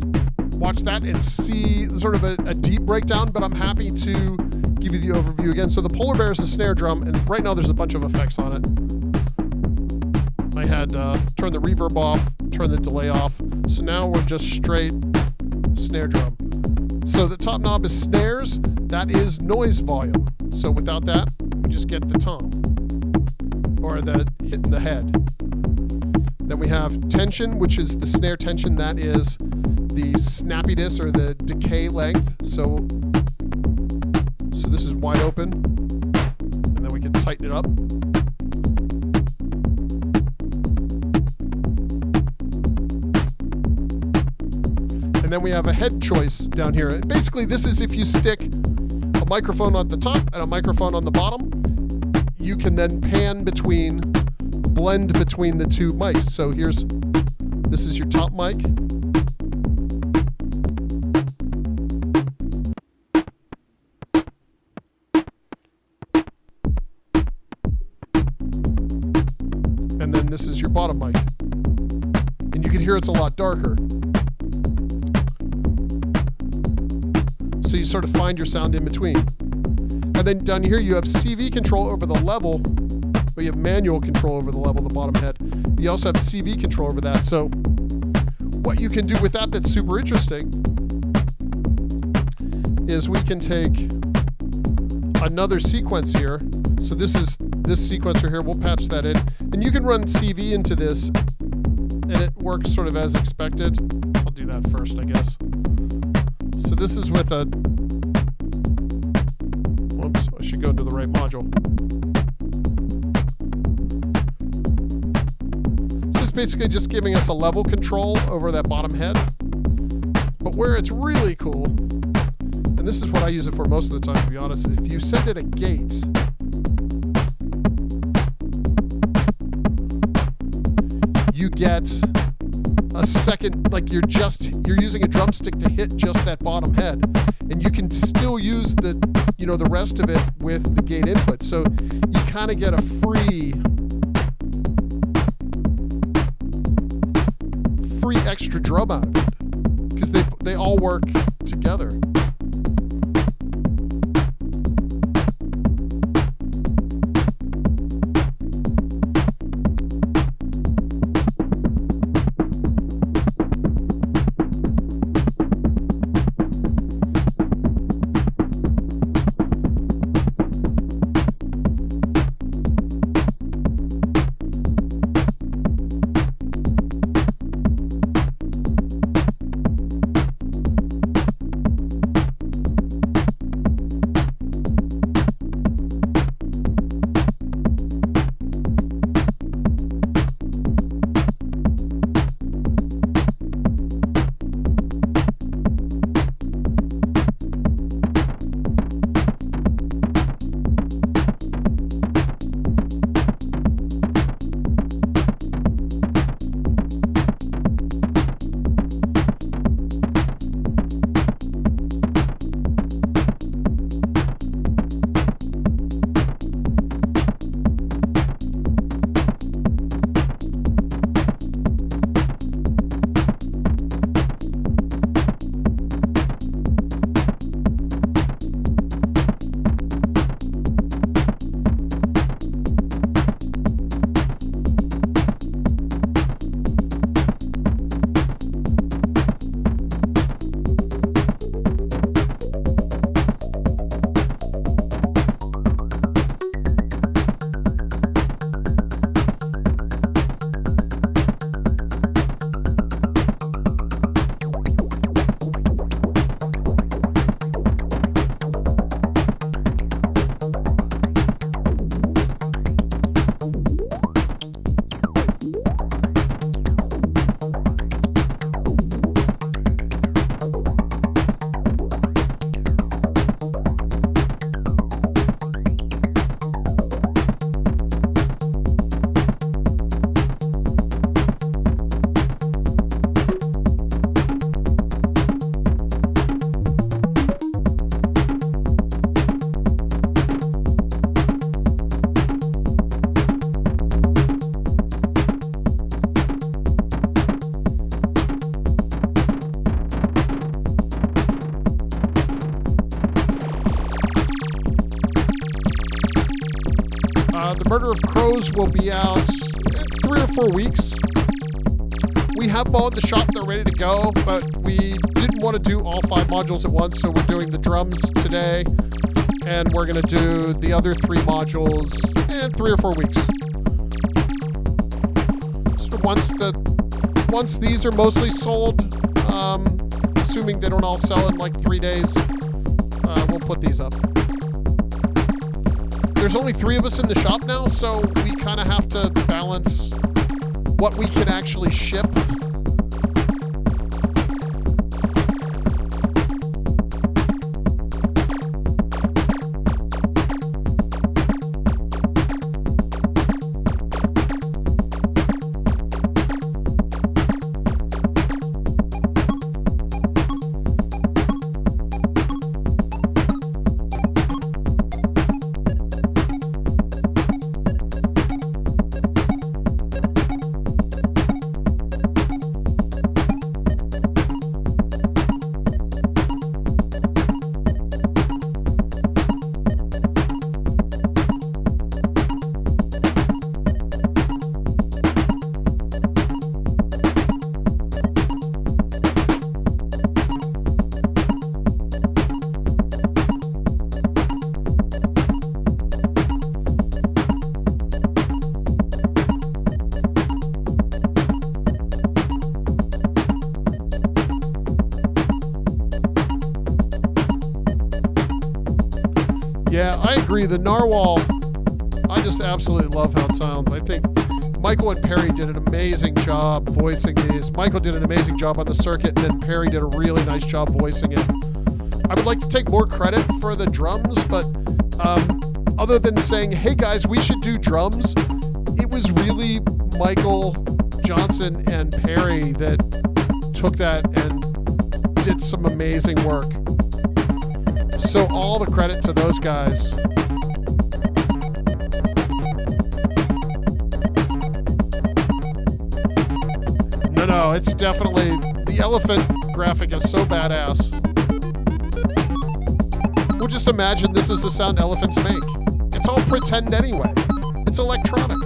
that and see sort of a deep breakdown, but I'm happy to give you the overview again. So the Polar Bear is a snare drum, and right now there's a bunch of effects on it. I had turned the reverb off, turn the delay off. So now we're just straight snare drum. So the top knob is snares, that is noise volume. So without that, we just get the tom, or the hit in the head. Then we have tension, which is the snare tension, that is the snappiness or the decay length. So this is wide open, and then we can tighten it up. And then we have a head choice down here. And basically, this is if you stick a microphone on the top and a microphone on the bottom, you can then blend between the two mics. So this is your top mic. And then this is your bottom mic. And you can hear it's a lot darker. So you sort of find your sound in between. And then down here you have CV control over the level, but you have manual control over the level, the bottom head. You also have CV control over that. So what you can do with that that's super interesting is we can take another sequence here. So this sequencer here, we'll patch that in. And you can run CV into this, and it works sort of as expected. I'll do that first, I guess. So this is with a, whoops, I should go into the right module. So it's basically just giving us a level control over that bottom head. But where it's really cool, and this is what I use it for most of the time, to be honest, if you send it a gate, you get a second, like you're using a drumstick to hit just that bottom head, and you can still use the rest of it with the gate input. So you kind of get a free extra drum out of it because they all work together. The Murder of Crows will be out in 3 or 4 weeks. We have them all in the shop, they're ready to go, but we didn't want to do all 5 modules at once, so we're doing the drums today, and we're going to do the other 3 modules in 3 or 4 weeks. So once these are mostly sold, assuming they don't all sell in like 3 days, we'll put these up. There's only 3 of us in the shop now, so we kind of have to balance what we can actually ship. Yeah, I agree. The Narwhal, I just absolutely love how it sounds. I think Michael and Perry did an amazing job voicing these. Michael did an amazing job on the circuit, and then Perry did a really nice job voicing it. I would like to take more credit for the drums, but other than saying, hey guys, we should do drums, it was really Michael, Johnson, and Perry that took that and did some amazing work. So all the credit to those guys. No, it's definitely, the elephant graphic is so badass. We'll just imagine this is the sound elephants make. It's all pretend anyway. It's electronic.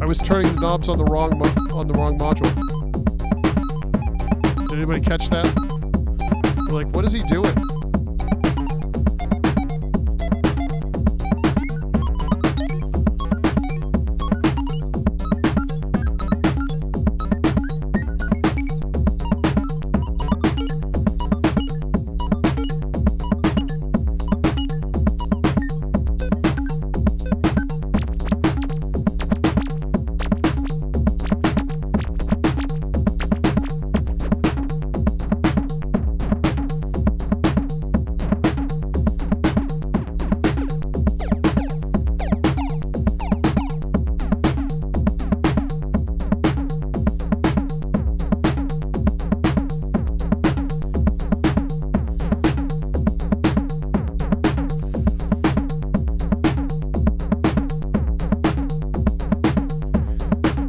I was turning the knobs on the wrong module. Did anybody catch that? You're like, what is he doing?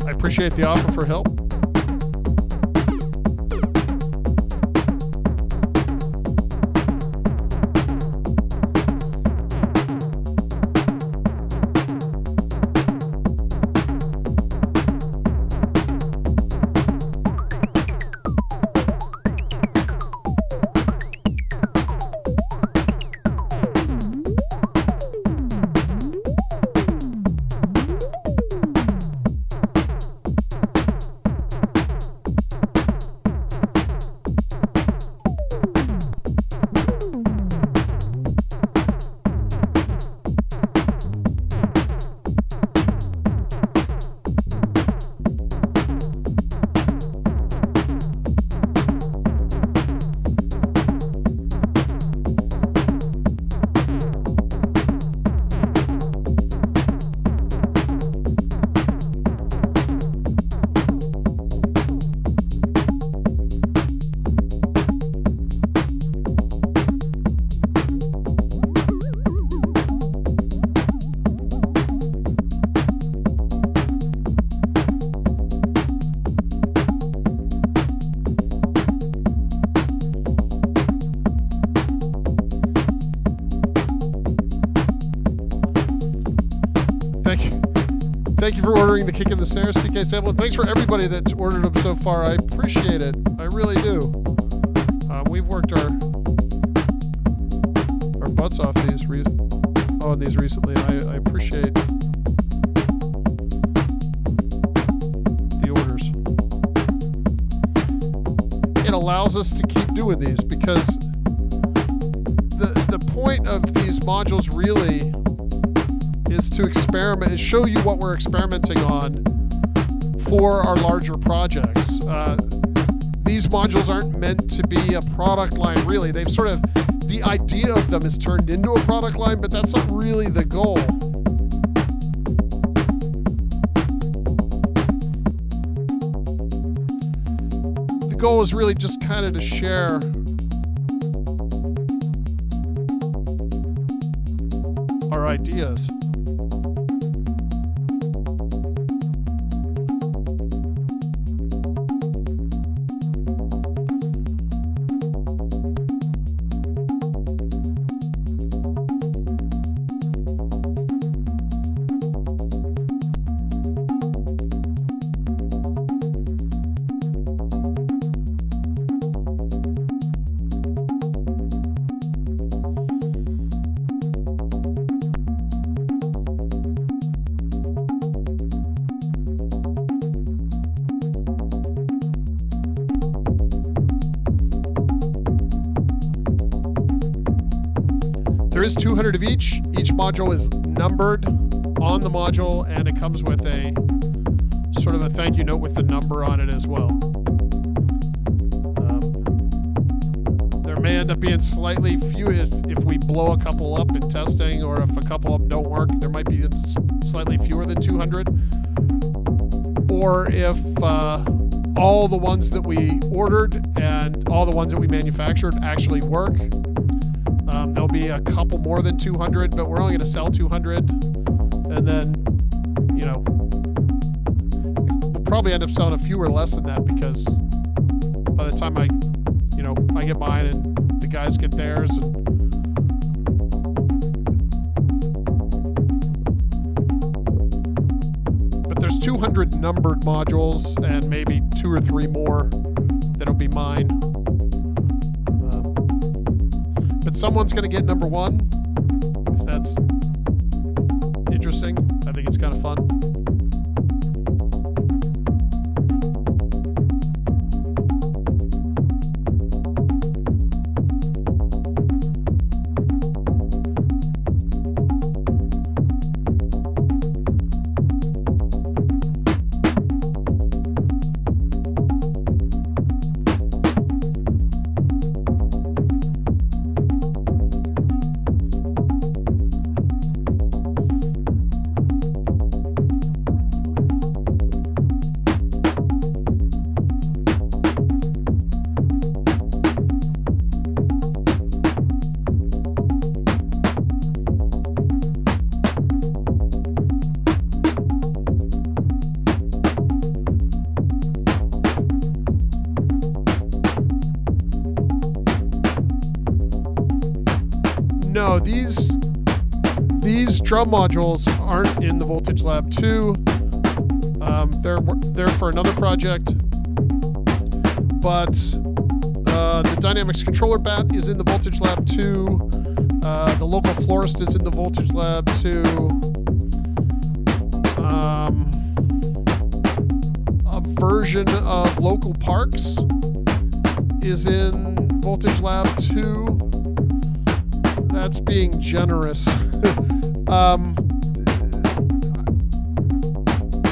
Appreciate the offer for help. thank you for ordering the Kick and the Snare CK sample. And thanks for everybody that's ordered them so far. I appreciate it. I really do. We've worked our butts off on these recently. I appreciate the orders. It allows us to keep doing these because the point of these modules really is to experiment and show you what we're experimenting on for our larger projects. These modules aren't meant to be a product line, really. They've sort of, the idea of them is turned into a product line, but that's not really the goal. The goal is really just kind of to share our ideas. There is 200 of each. Each module is numbered on the module, and it comes with a sort of a thank you note with the number on it as well. There may end up being slightly few if we blow a couple up in testing, or if a couple of them don't work, there might be slightly fewer than 200. Or if all the ones that we ordered and all the ones that we manufactured actually work, there'll be a couple more than 200, but we're only going to sell 200. And then, you know, we'll probably end up selling a few or less than that, because by the time I get mine and the guys get theirs. But there's 200 numbered modules and maybe 2 or 3 more that'll be mine. But someone's going to get number 1, if that's interesting. I think it's kind of fun. No, these drum modules aren't in the Voltage Lab 2. They're for another project. But the Dynamics controller bat is in the Voltage Lab 2. The local florist is in the Voltage Lab 2. A version of Local Parks is in Voltage Lab 2. That's being generous.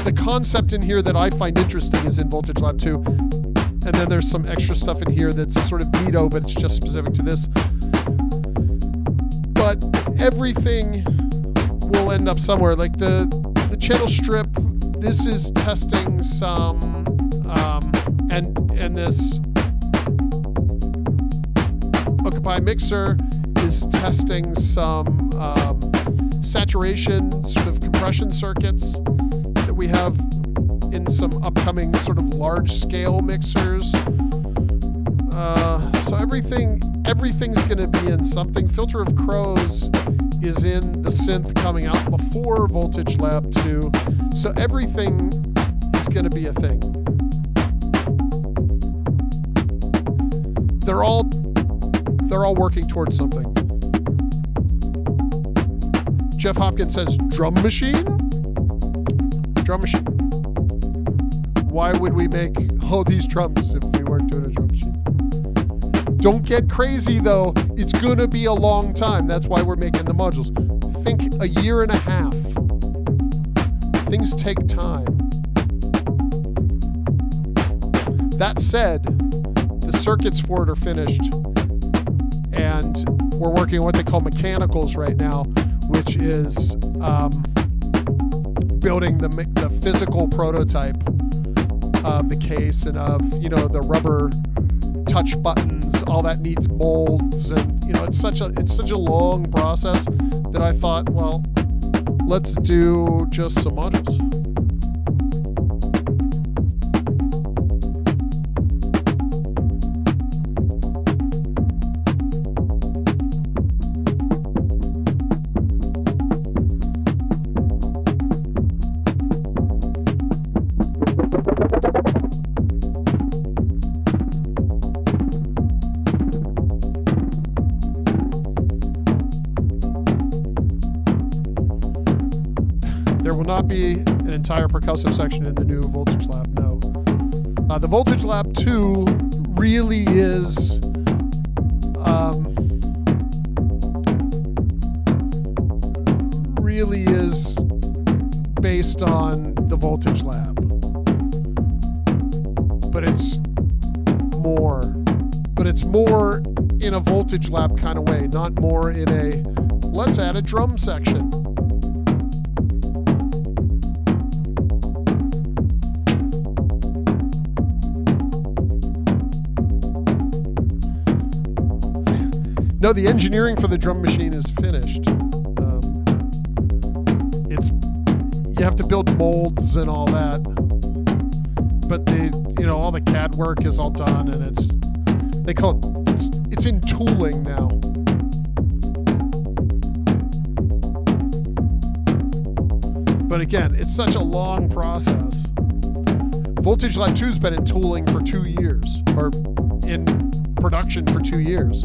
The concept in here that I find interesting is in Voltage Lab 2. And then there's some extra stuff in here that's sort of neato, but it's just specific to this. But everything will end up somewhere. Like the channel strip, this is testing some, and this Occupy mixer is testing some saturation sort of compression circuits that we have in some upcoming sort of large scale mixers. So everything's going to be in something. Filter of Crows is in the synth coming out before Voltage Lab 2. So everything is going to be a thing. They're all working towards something. Jeff Hopkins says, drum machine? Drum machine. Why would we make all these drums if we weren't doing a drum machine? Don't get crazy though. It's gonna be a long time. That's why we're making the modules. Think a year and a half. Things take time. That said, the circuits for it are finished, and we're working on what they call mechanicals right now, which is building the physical prototype of the case and of, you know, the rubber touch buttons. All that needs molds, and you know, it's such a long process that I thought, well, let's do just some modules. Not be an entire percussive section in the new Voltage Lab, no. The Voltage Lab 2 really is based on the Voltage Lab, but it's more in a Voltage Lab kind of way, not more in a let's add a drum section. No, the engineering for the drum machine is finished. You have to build molds and all that, but all the CAD work is all done, and it's in tooling now. But again, it's such a long process. Voltage Lab 2's been in tooling for 2 years, or in production for 2 years.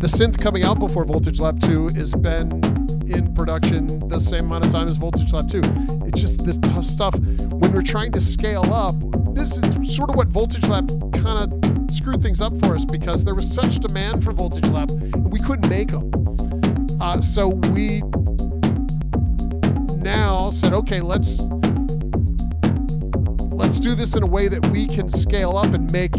The synth coming out before Voltage Lab 2 has been in production the same amount of time as Voltage Lab 2. It's just this tough stuff. When we're trying to scale up, this is sort of what Voltage Lab kind of screwed things up for us, because there was such demand for Voltage Lab and we couldn't make them. So we now said, okay, let's do this in a way that we can scale up and make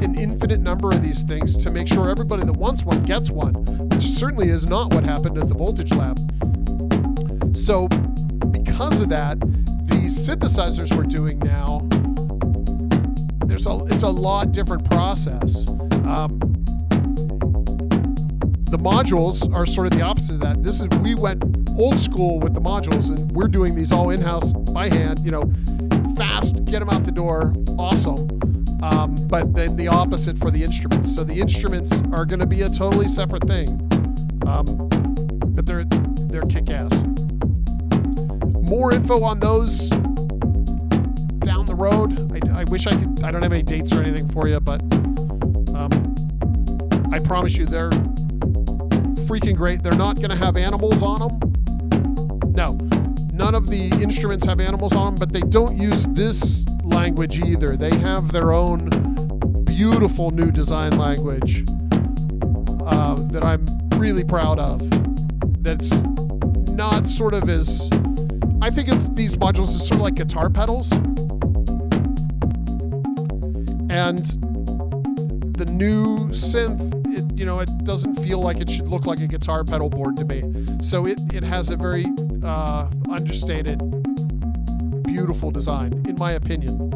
an infinite number of these things to make sure everybody that wants one gets one, which certainly is not what happened at the Voltage Lab. So because of that, the synthesizers we're doing now, it's a lot different process. The modules are sort of the opposite of that. We went old school with the modules, and we're doing these all in-house by hand, fast, get them out the door, awesome. But then the opposite for the instruments. So the instruments are going to be a totally separate thing, but they're kick-ass. More info on those down the road. I wish I could. I don't have any dates or anything for you, but I promise you they're freaking great. They're not going to have animals on them. No, none of the instruments have animals on them, but they don't use this language either. They have their own beautiful new design language that I'm really proud of. That's not sort of as... I think of these modules as sort of like guitar pedals. And the new synth, it doesn't feel like it should look like a guitar pedal board to me. So it has a very understated, beautiful design, in my opinion.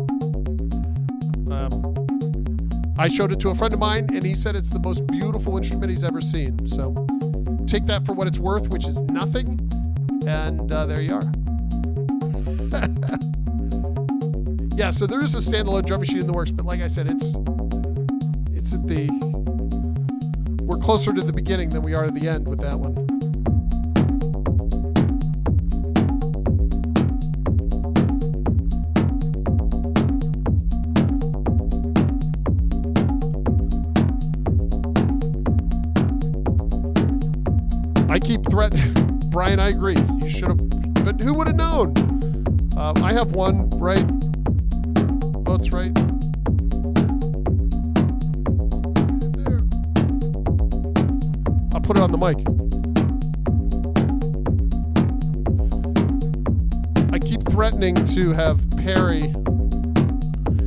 I showed it to a friend of mine, and he said it's the most beautiful instrument he's ever seen. So take that for what it's worth, which is nothing. And there you are. Yeah, so there is a standalone drum machine in the works, but like I said, we're closer to the beginning than we are to the end with that one. I keep threatening. Brian, I agree. You should have, but who would have known? I have one, right? Oh, it's right there. I'll put it on the mic. I keep threatening to have Perry,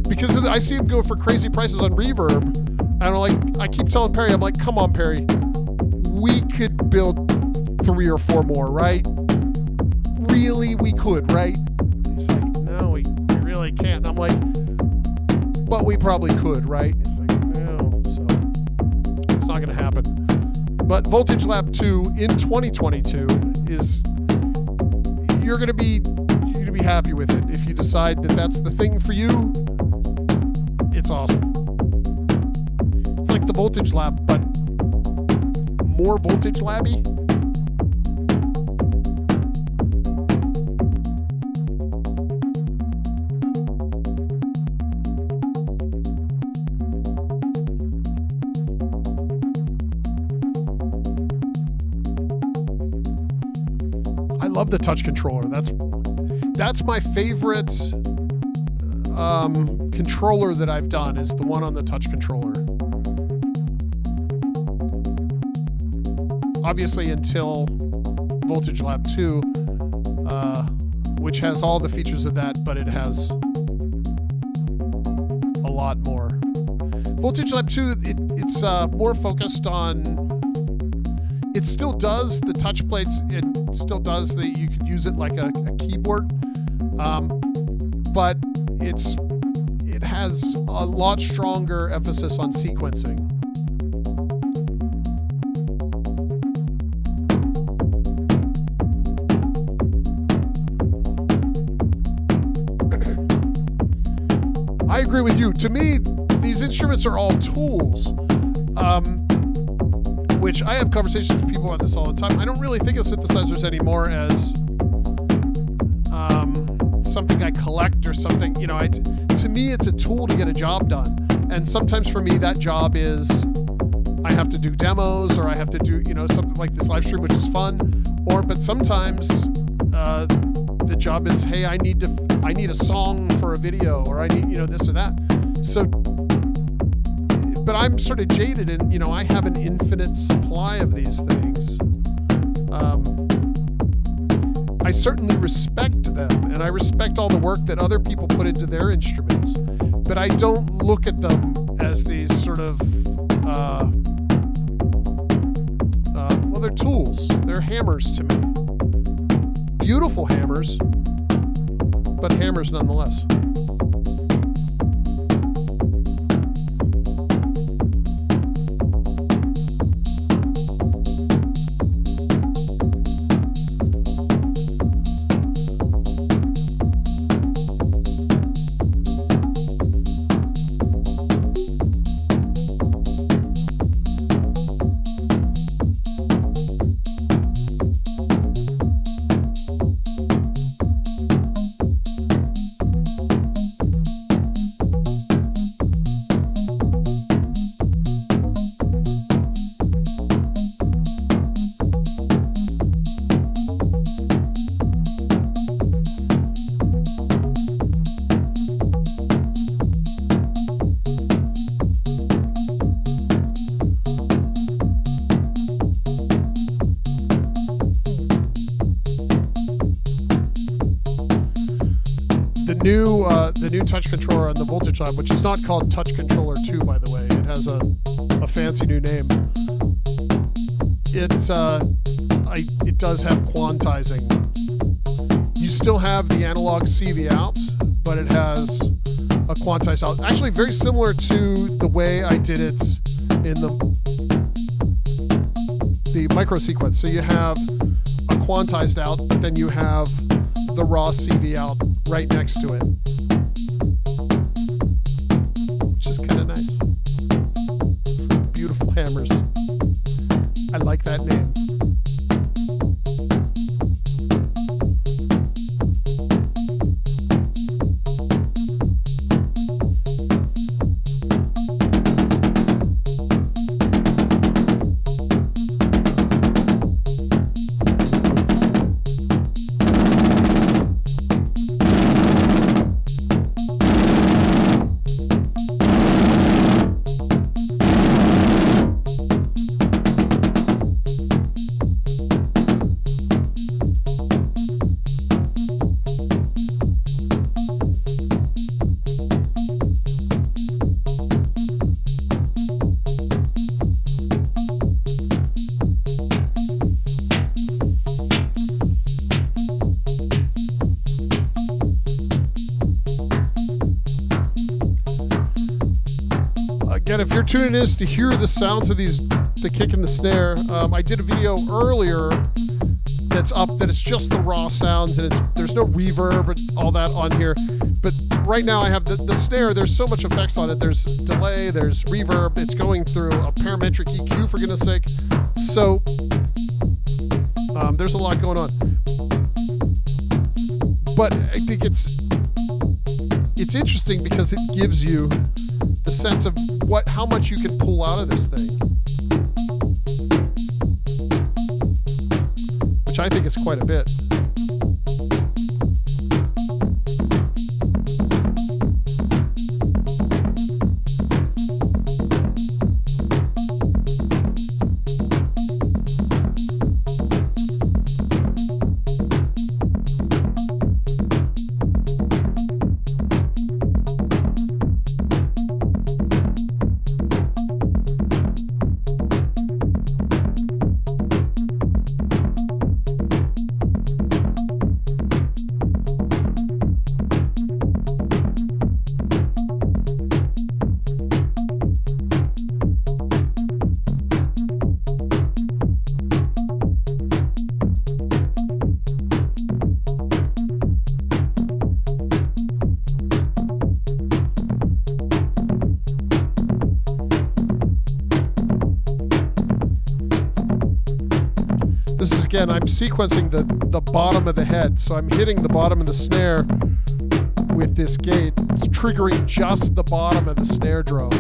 because I see him go for crazy prices on reverb, and I keep telling Perry, I'm like, come on, Perry, we could build 3 or 4 more, right? Really, we could, right? He's like, no, we really can't. And I'm like, but we probably could, right? He's like, no, so it's not going to happen. But Voltage Lab 2 in 2022 is, you're going to be happy with it. If you decide that that's the thing for you, it's awesome. It's like the Voltage Lab, but more Voltage Labby. I love the touch controller. That's my favorite controller that I've done, is the one on the touch controller. Obviously until Voltage Lab 2, which has all the features of that, but it has a lot more. Voltage Lab 2, it's more focused on, it still does the touch plates, it still does you could use it like a keyboard, but it has a lot stronger emphasis on sequencing. I agree with you. To me, these instruments are all tools, which I have conversations with people about this all the time. I don't really think of synthesizers anymore as something I collect or something. You know, to me, it's a tool to get a job done. And sometimes for me, that job is I have to do demos, or I have to do, something like this live stream, which is fun. But sometimes the job is, hey, I need a song for a video, or I need, this or that. So, but I'm sort of jaded, and, I have an infinite supply of these things. I certainly respect them, and I respect all the work that other people put into their instruments, but I don't look at them as these sort of, they're tools. They're hammers to me. Beautiful hammers, but hammers nonetheless. The new touch controller on the Voltage Lab, which is not called Touch Controller 2, by the way. It has a fancy new name. It does have quantizing. You still have the analog CV out, but it has a quantized out. Actually, very similar to the way I did it in the micro sequence. So you have a quantized out, but then you have the raw CV out right next to it. Which is kind of nice. Beautiful hammers. I like that name. tune in is to hear the sounds of these, the kick and the snare. I did a video earlier that's up that it's just the raw sounds and there's no reverb and all that on here. But right now I have the snare, there's so much effects on it. There's delay, there's reverb, it's going through a parametric EQ for goodness sake. So there's a lot going on. But I think it's interesting because it gives you the sense of how much you can pull out of this thing. Which I think is quite a bit. Again, I'm sequencing the bottom of the head, so I'm hitting the bottom of the snare with this gate. It's triggering just the bottom of the snare drum.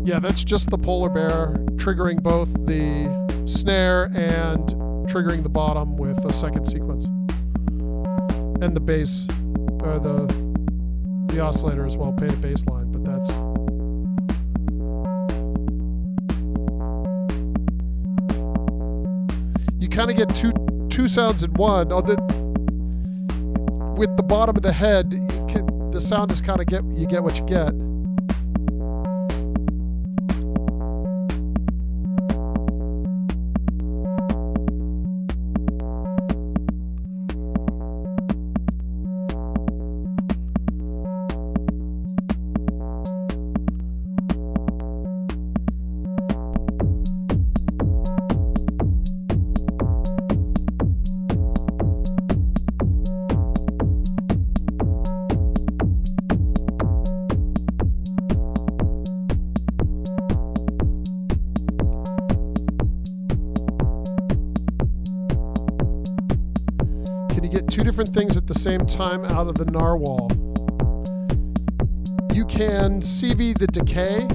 Yeah, that's just the polar bear triggering both the snare and triggering the bottom with a second sequence. And the bass, or the oscillator as well, painted bass line, but that's... You kind of get two sounds in one. With the bottom of the head, you the sound is kind of you get what you get. Two different things at the same time out of the Narwhal. You can CV the decay,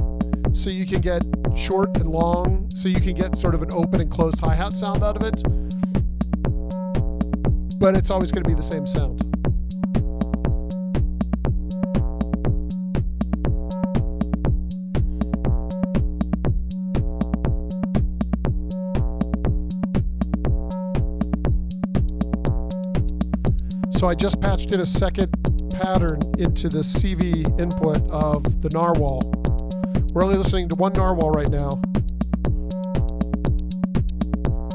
so you can get short and long, so you can get sort of an open and closed hi-hat sound out of it, but it's always going to be the same sound. So I just patched in a second pattern into the CV input of the Narwhal. We're only listening to one Narwhal right now.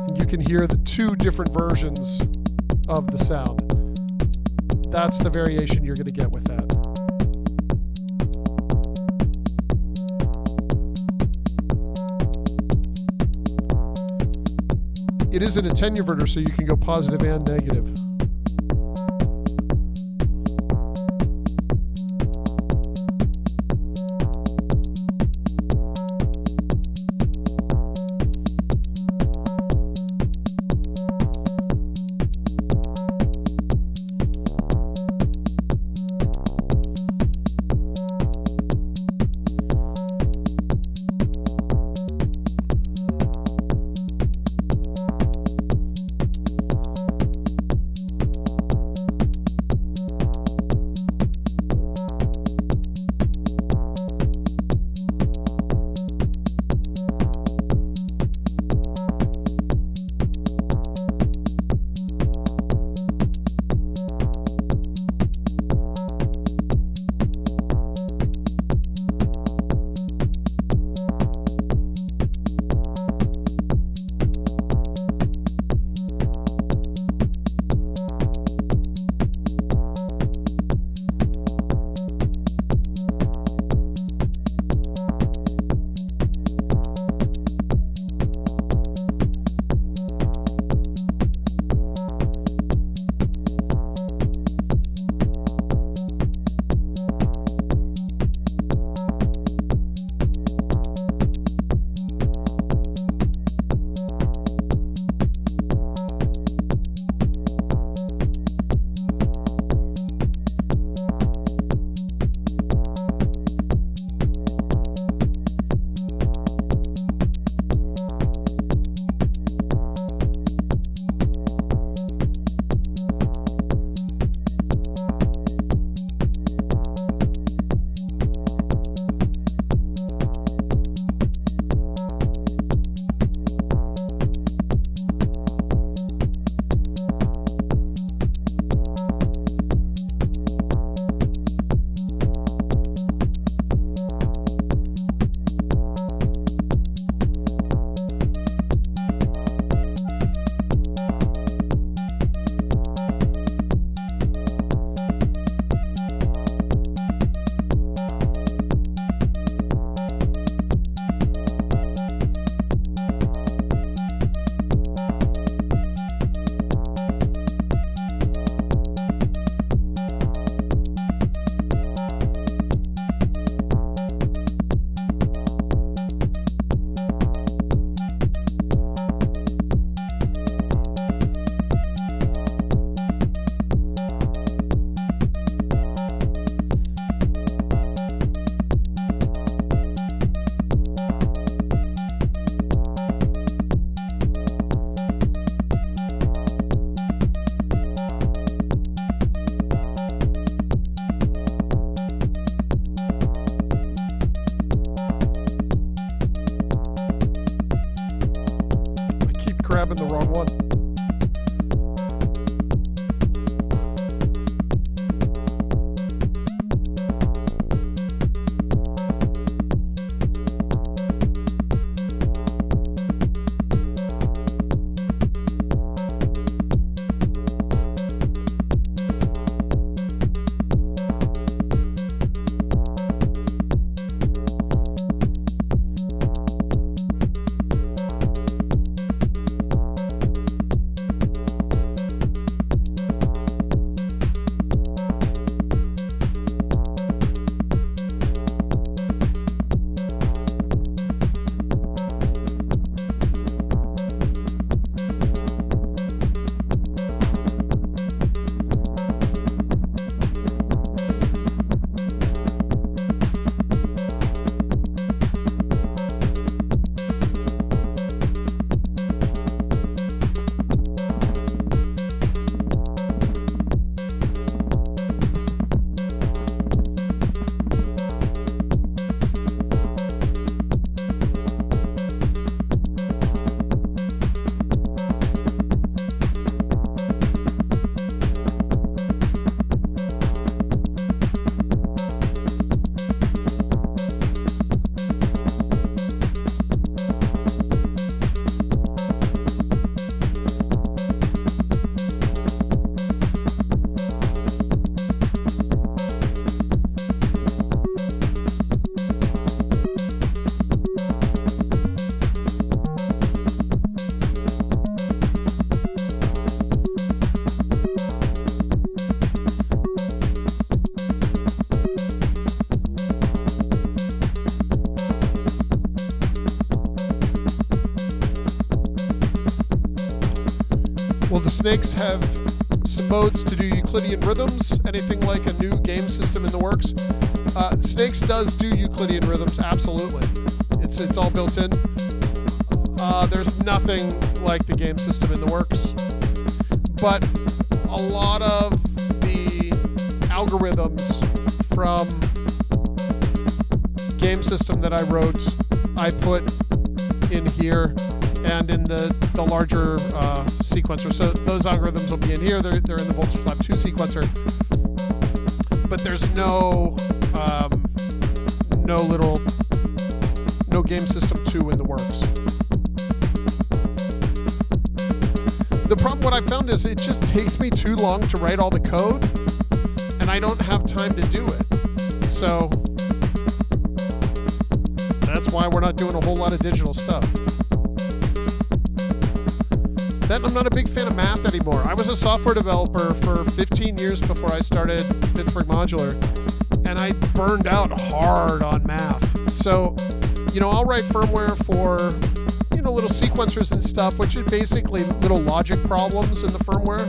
And you can hear the two different versions of the sound. That's the variation you're going to get with that. It is an attenuverter, so you can go positive and negative. grabbing the wrong one. Snakes have some modes to do Euclidean rhythms, anything like a new game system in the works. Snakes does do Euclidean rhythms, absolutely. It's all built in. There's nothing like the game system in the works. But a lot of the algorithms from game system that I wrote, I put in here and in the larger sequencer. So those algorithms will be in here. They're in the Voltage Lab 2 sequencer. But there's no game system 2 in the works. The problem, what I found is it just takes me too long to write all the code, and I don't have time to do it. So that's why we're not doing a whole lot of digital stuff. Then I'm not a big fan of math anymore. I was a software developer for 15 years before I started Pittsburgh Modular, and I burned out hard on math. So, I'll write firmware for, little sequencers and stuff, which is basically little logic problems in the firmware.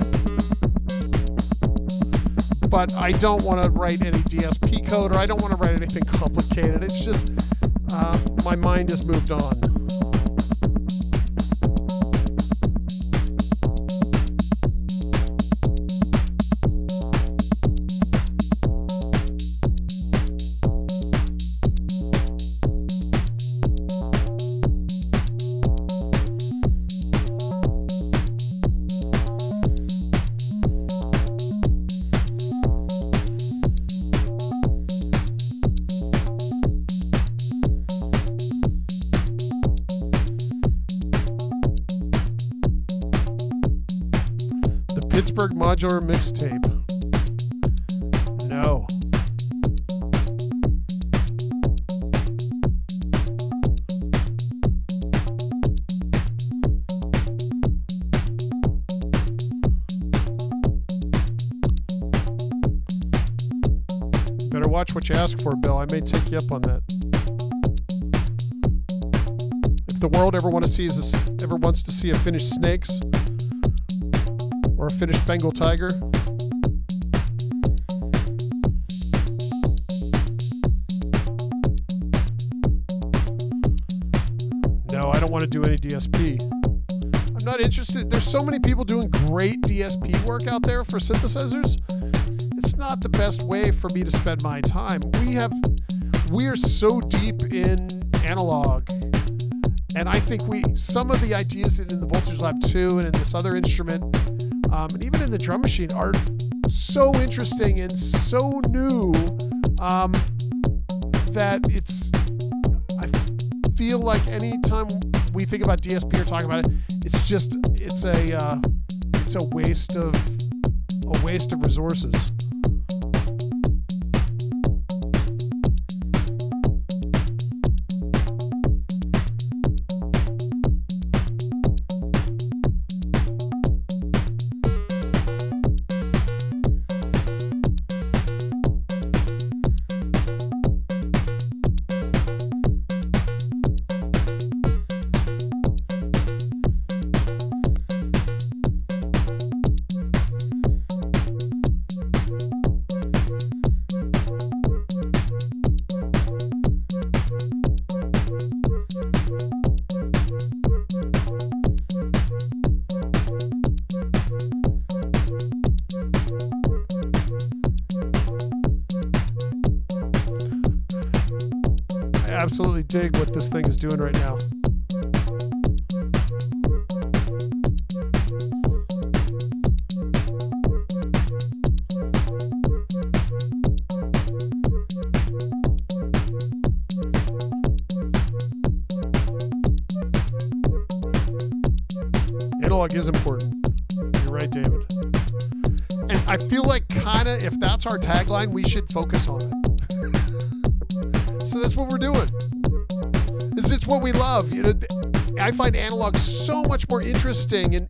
But I don't want to write any DSP code, or I don't want to write anything complicated. It's just, my mind has moved on. Pittsburgh Modular mixtape. No. Better watch what you ask for, Bill. I may take you up on that. If the world ever wants to see a finished Snakes, or a finished Bengal Tiger, no, I don't want to do any DSP. I'm not interested. There's so many people doing great DSP work out there for synthesizers. It's not the best way for me to spend my time. We're so deep in analog, and I think some of the ideas in the Voltage Lab 2 and in this other instrument, and even in the drum machine, are so interesting and so new that I feel like anytime we think about DSP or talk about it, it's a waste of resources. Absolutely dig what this thing is doing right now. Analog is important. You're right, David. And I feel like if that's our tagline, we should focus on it. So that's what we're doing. It's what we love. I find analog so much more interesting, and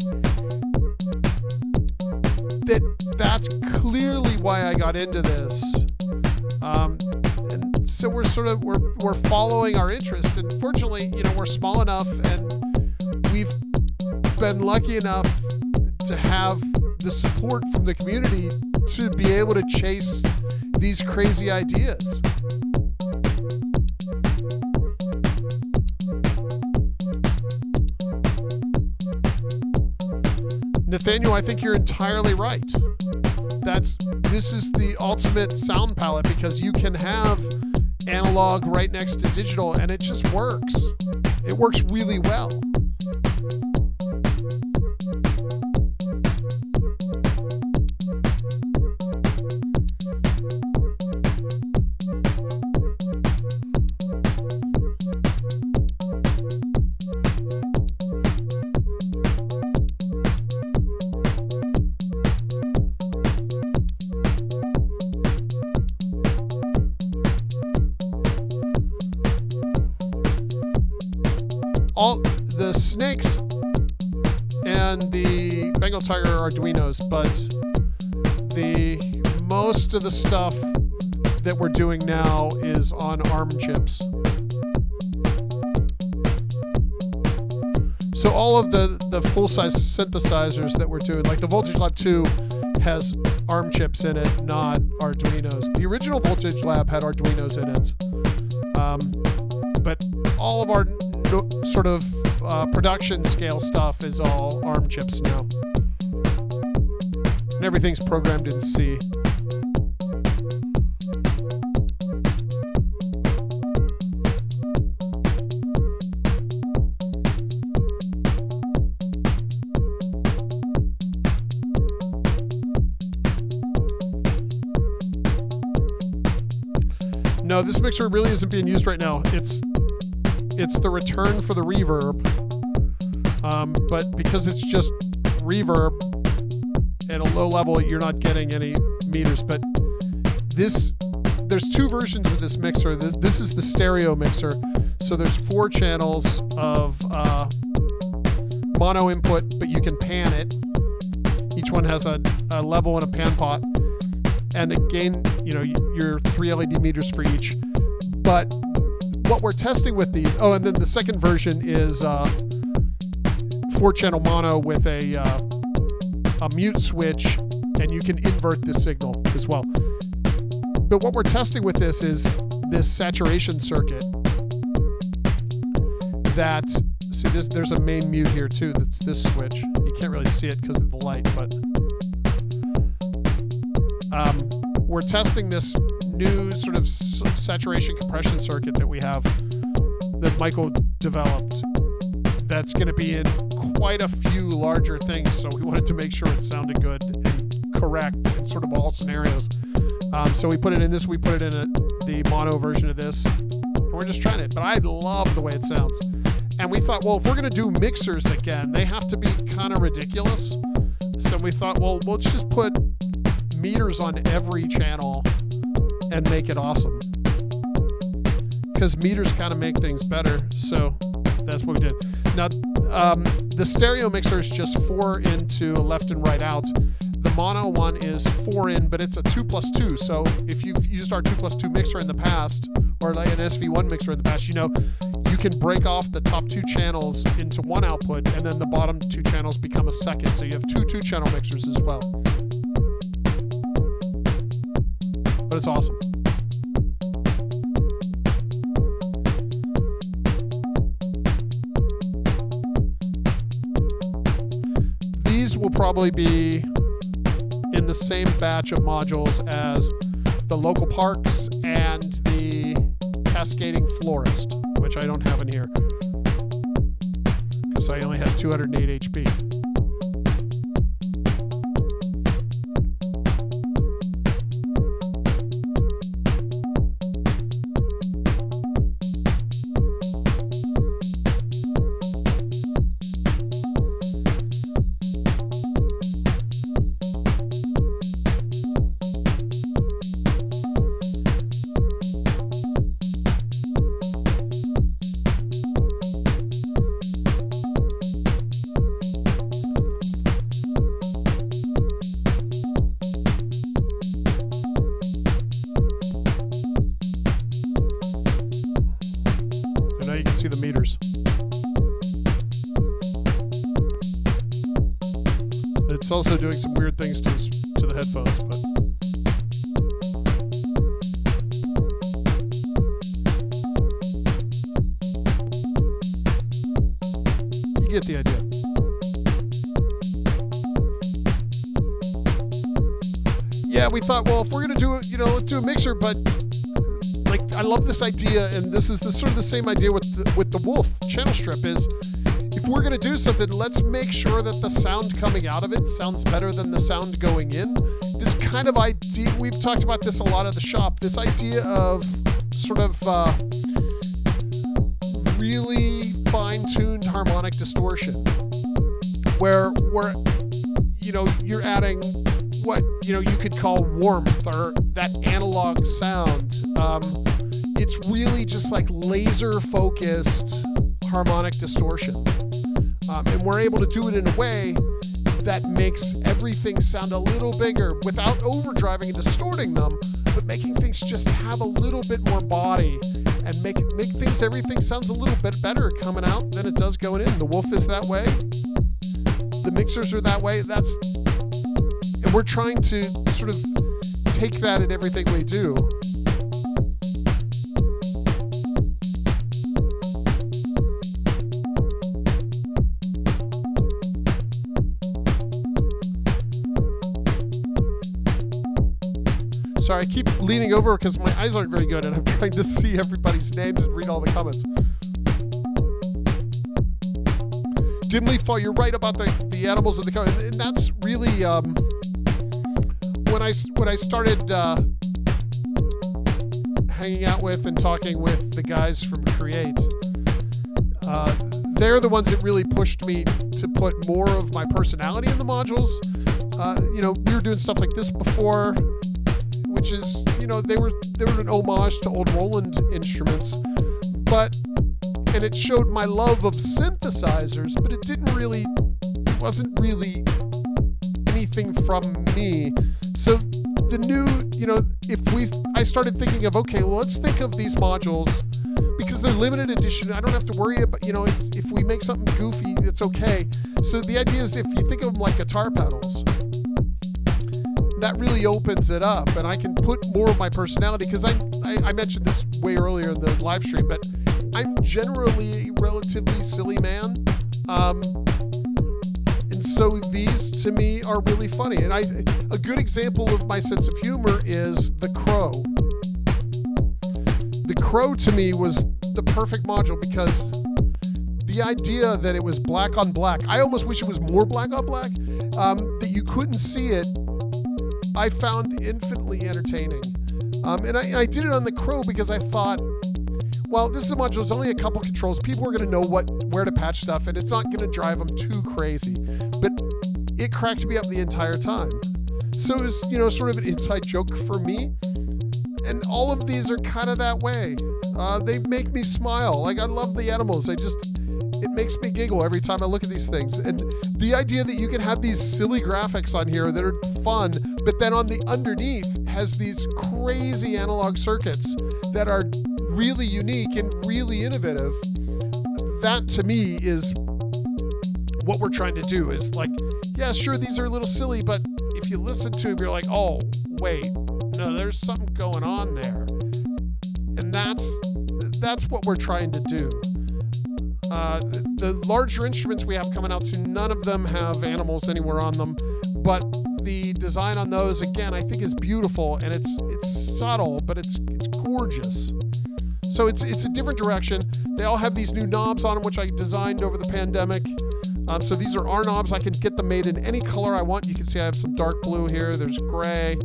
that's clearly why I got into this. And so we're following our interest, and fortunately, we're small enough, and we've been lucky enough to have the support from the community to be able to chase these crazy ideas. Nathaniel, I think you're entirely right. This is the ultimate sound palette because you can have analog right next to digital and it just works. It works really well. All the snakes and the Bengal Tiger are Arduinos, but the most of the stuff that we're doing now is on ARM chips. So all of the full-size synthesizers that we're doing, like the Voltage Lab 2 has ARM chips in it, not Arduinos. The original Voltage Lab had Arduinos in it. But all of our sort of production scale stuff is all ARM chips now. And everything's programmed in C. No, this mixer really isn't being used right now. It's the return for the reverb, but because it's just reverb at a low level, you're not getting any meters. But there's two versions of this mixer. This is the stereo mixer. So there's 4 channels of mono input, but you can pan it. Each one has a level and a pan pot. And again, your 3 LED meters for each. But what we're testing with these, and then the second version is 4-channel mono with a mute switch, and you can invert the signal as well. But what we're testing with this is this saturation circuit there's a main mute here too, that's this switch. You can't really see it because of the light, but we're testing this new sort of saturation compression circuit that we have that Michael developed that's going to be in quite a few larger things, so we wanted to make sure it sounded good and correct in sort of all scenarios. So we put it in this, we put it in the mono version of this, and we're just trying it. But I love the way it sounds. And we thought, well, if we're going to do mixers again, they have to be kind of ridiculous. So we thought, well, let's just put meters on every channel and make it awesome. Because meters kind of make things better. So that's what we did. Now, the stereo mixer is just 4 into left and right out. The mono one is 4 in, but it's a 2+2. So if you've used our 2+2 mixer in the past, or like an SV1 mixer in the past, you can break off the top 2 channels into one output, and then the bottom 2 channels become a second. So you have 2 2-channel mixers as well. But it's awesome. These will probably be in the same batch of modules as the local parks and the cascading florist, which I don't have in here because I only had 208 HP. See the meters. also doing some weird things to the headphones, but you get the idea. Yeah, we thought, well, if we're gonna do it, let's do a mixer, but like, I love this idea, and this is sort of the same idea with the Wolf channel strip is, if we're gonna do something, let's make sure that the sound coming out of it sounds better than the sound going in. This kind of idea, we've talked about this a lot at the shop, this idea of sort of really fine-tuned harmonic distortion, where you're adding what you could call warmth or that analog sound. It's really just like laser focused harmonic distortion, and we're able to do it in a way that makes everything sound a little bigger without overdriving and distorting them, but making things just have a little bit more body and make everything sounds a little bit better coming out than it does going in. The Wolf is that way. The mixers are that way. And we're trying to sort of take that in everything we do. Sorry, I keep leaning over because my eyes aren't very good and I'm trying to see everybody's names and read all the comments. Dimly Fall, you're right about the animals in the car. And that's really, when I started hanging out with and talking with the guys from Create, they're the ones that really pushed me to put more of my personality in the modules. We were doing stuff like this before, which is, they were an homage to old Roland instruments, and it showed my love of synthesizers, but it wasn't really anything from me. So the new, I started thinking of, okay, well, let's think of these modules, because they're limited edition. I don't have to worry about, if we make something goofy, it's okay. So the idea is, if you think of them like guitar pedals, that really opens it up, and I can put more of my personality, because I mentioned this way earlier in the live stream, but I'm generally a relatively silly man, and so these to me are really funny. And a good example of my sense of humor is the Crow. The Crow to me was the perfect module, because the idea that it was black on black, I almost wish it was more black on black, that you couldn't see it, I found infinitely entertaining. And I did it on the Crow because I thought, well, this is a module, it's only a couple controls. People are gonna know where to patch stuff, and it's not gonna drive them too crazy. But it cracked me up the entire time. So it was, sort of an inside joke for me. And all of these are kind of that way. They make me smile. Like, I love the animals. It makes me giggle every time I look at these things. And the idea that you can have these silly graphics on here that are fun, but then on the underneath has these crazy analog circuits that are really unique and really innovative. That to me is what we're trying to do, is like, yeah, sure, these are a little silly, but if you listen to them, you're like, oh, wait, no, there's something going on there. And that's what we're trying to do. The larger instruments we have coming out soon, none of them have animals anywhere on them, but the design on those, again, I think is beautiful, and it's subtle, but it's gorgeous. So it's a different direction. They all have these new knobs on them, which I designed over the pandemic. So these are our knobs. I can get them made in any color I want. You can see I have some dark blue here. There's gray.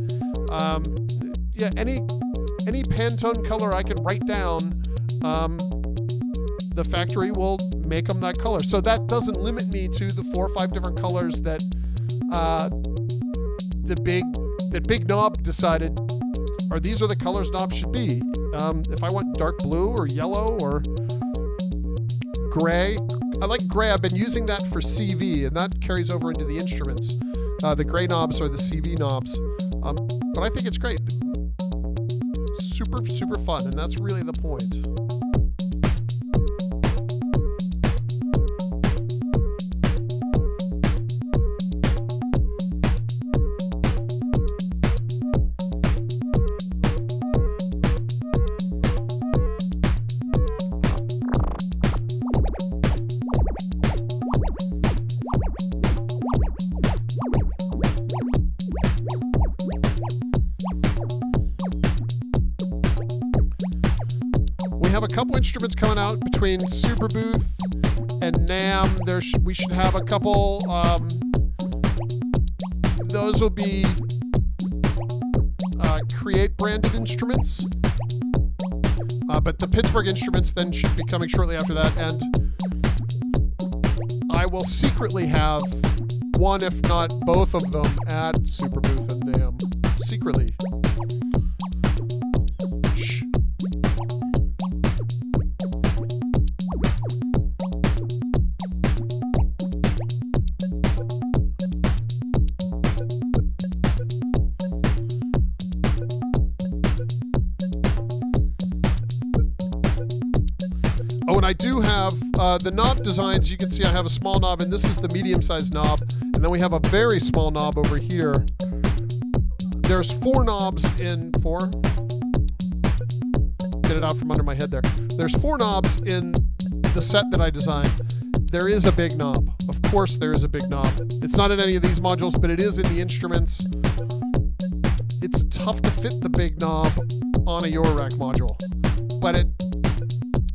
Any Pantone color I can write down, the factory will make them that color. So that doesn't limit me to the 4 or 5 different colors that the big knob decided, or these are the colors knobs should be. If I want dark blue or yellow or gray, I like gray. I've been using that for CV, and that carries over into the instruments. The gray knobs are the CV knobs. But I think it's great. Super, super fun, and that's really the point. couple instruments coming out between Super Booth and NAMM. We should have a couple. Those will be Create branded instruments. But the Pittsburgh instruments then should be coming shortly after that. And I will secretly have one, if not both of them, at Super Booth and NAMM. Secretly. Shh. Oh, and I do have the knob designs. You can see I have a small knob, and this is the medium-sized knob. And then we have a very small knob over here. There's 4 knobs in 4. Get it out from under my head there. There's 4 knobs in the set that I designed. There is a big knob. Of course there is a big knob. It's not in any of these modules, but it is in the instruments. It's tough to fit the big knob on a Eurorack module, but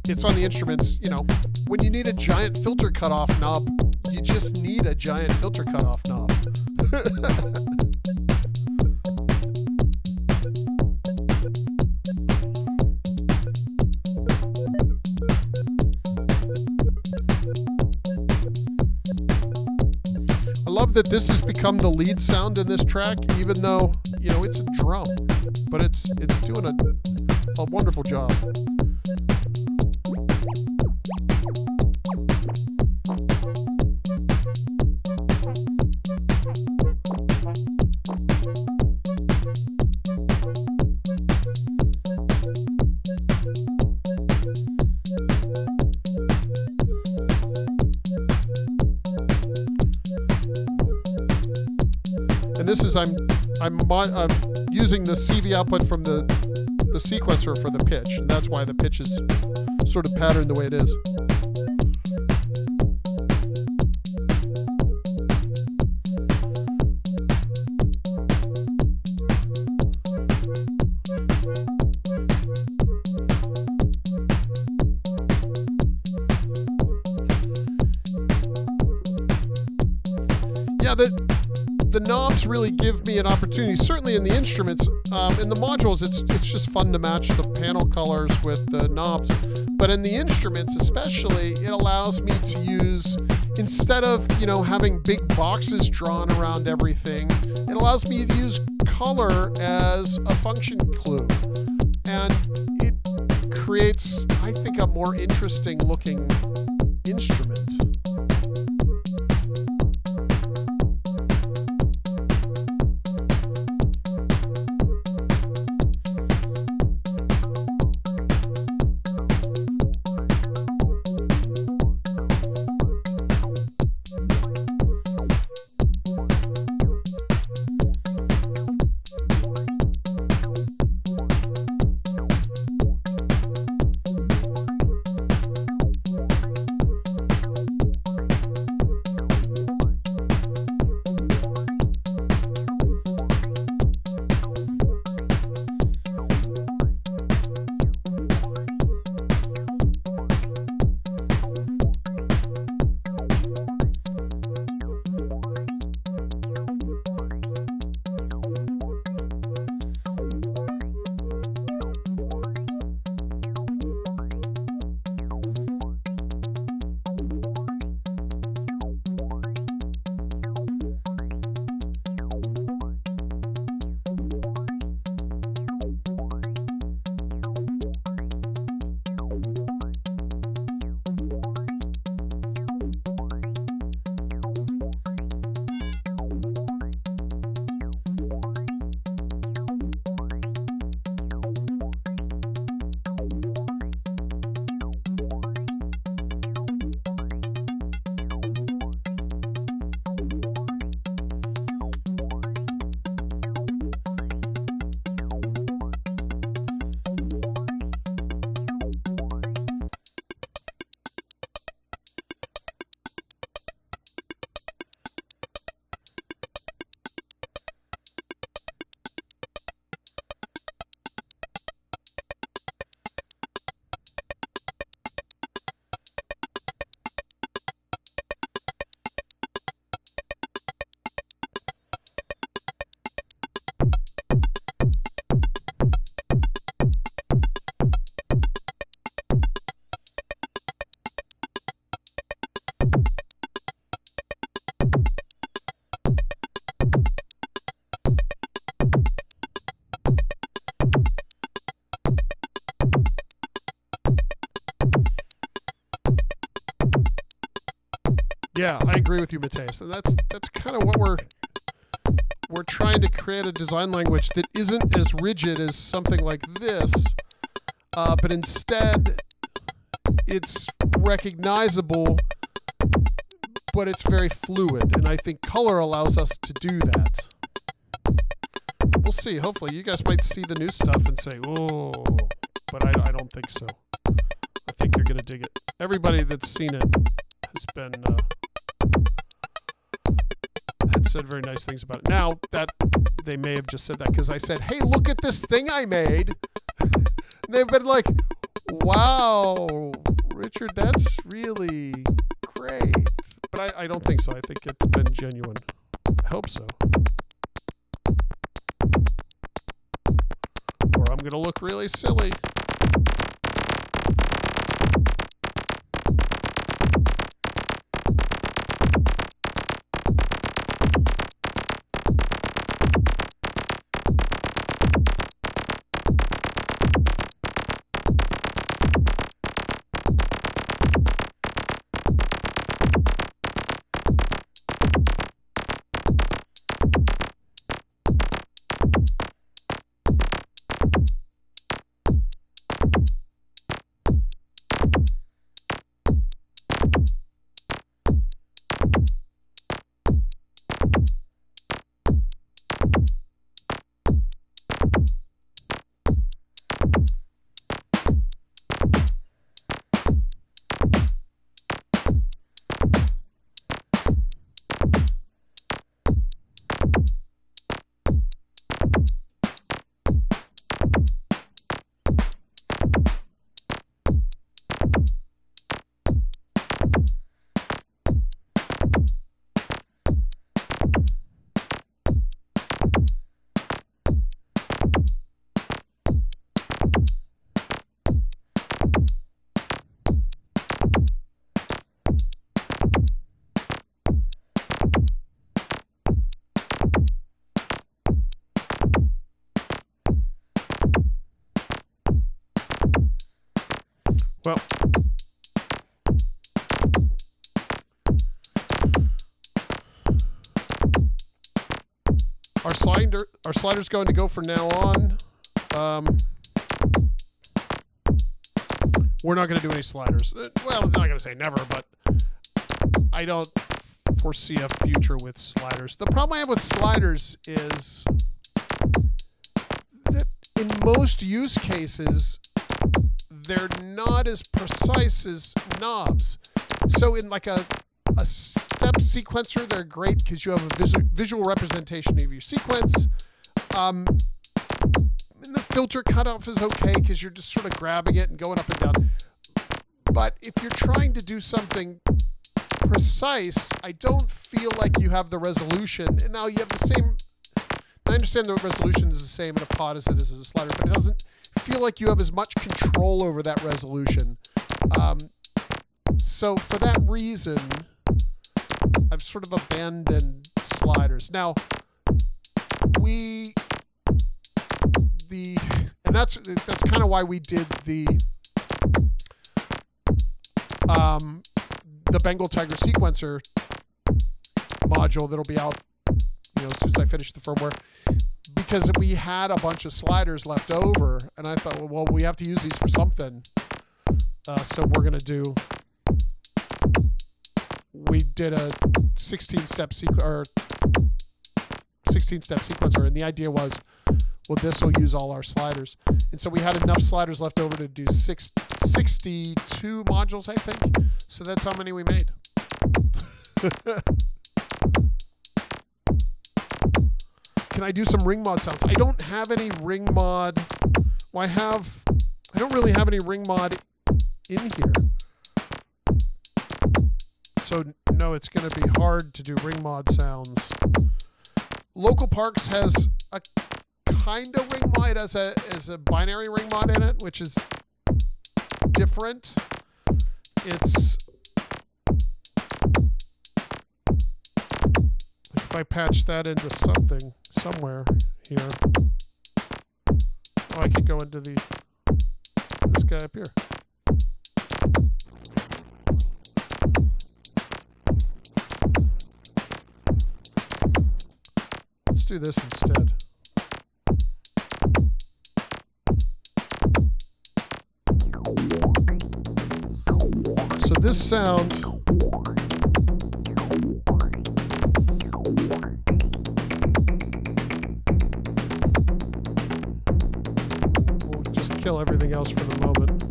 it's on the instruments. You know, when you need a giant filter cutoff knob, you just need a giant filter cutoff knob. I love that this has become the lead sound in this track, even though, you know, it's a drum, but it's doing a wonderful job. And this is I'm using the CV output from the sequencer for the pitch, and that's why the pitch is sort of patterned the way it is. Yeah, the knobs really give me an opportunity, certainly in the instruments. In the modules, it's just fun to match the panel colors with the knobs. But in the instruments especially, it allows me to use, instead of, you know, having big boxes drawn around everything, it allows me to use color as a function clue. And it creates, I think, a more interesting looking instrument. Yeah, I agree with you, Mateus. And that's kind of what we're trying to create a design language that isn't as rigid as something like this, but instead it's recognizable, but it's very fluid. And I think color allows us to do that. We'll see. Hopefully, you guys might see the new stuff and say, "Oh," but I don't think so. I think you're gonna dig it. Everybody that's seen it has been had said very nice things about it. Now that they may have just said that because I said, "Hey, look at this thing I made." They've been like, "Wow, Richard, that's really great." But I don't think so. I think it's been genuine. I hope so. Or I'm going to look really silly. Well, our slider's going to go from now on. We're not going to do any sliders. Well, I'm not going to say never, but I don't foresee a future with sliders. The problem I have with sliders is that in most use cases, they're not as precise as knobs. So in like a step sequencer, they're great because you have a visual representation of your sequence. And the filter cutoff is okay because you're just sort of grabbing it and going up and down. But if you're trying to do something precise, I don't feel like you have the resolution. And now you have the same, I understand the resolution is the same in a pod as it is as a slider, but it doesn't feel like you have as much control over that resolution. So for that reason, I've sort of abandoned sliders. Now, and that's kind of why we did the Bengal Tiger sequencer module that'll be out, as soon as I finish the firmware, because we had a bunch of sliders left over, and I thought, well, we have to use these for something. So we're gonna do. We did a 16-step sequencer, and the idea was, well, this will use all our sliders. And so we had enough sliders left over to do 62 modules, I think. So that's how many we made. Can I do some ring mod sounds? I don't have any ring mod. Well, I don't really have any ring mod in here. So no, it's going to be hard to do ring mod sounds. Local Parks has a kind of ring mod as a binary ring mod in it, which is different. It's if I patch that into something somewhere here. Oh, I could go into this guy up here. Let's do this instead. So this sound we'll just kill everything else for the moment.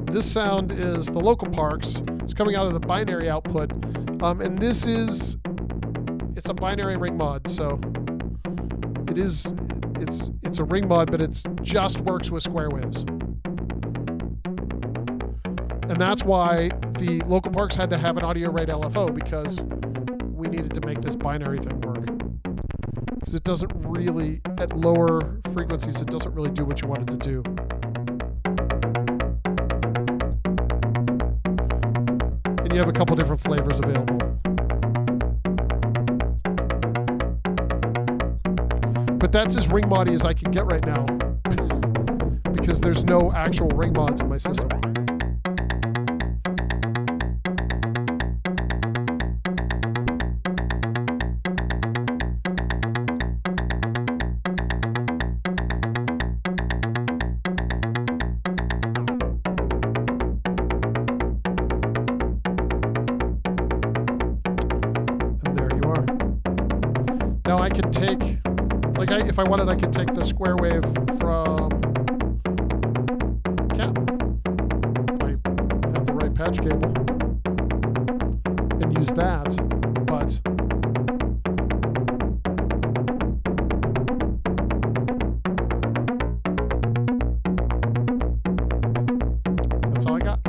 This sound is the local parks. It's coming out of the binary output. And this is, it's a binary ring mod, so it's a ring mod, but it just works with square waves. And that's why the local parks had to have an audio rate LFO, because we needed to make this binary thing work. Because it doesn't really, at lower frequencies, it doesn't really do what you want it to do. And you have a couple different flavors available. But that's as ring moddy as I can get right now, because there's no actual ring mods in my system. If I wanted, I could take the square wave from Captain, if I have the right patch cable, and use that, but that's all I got.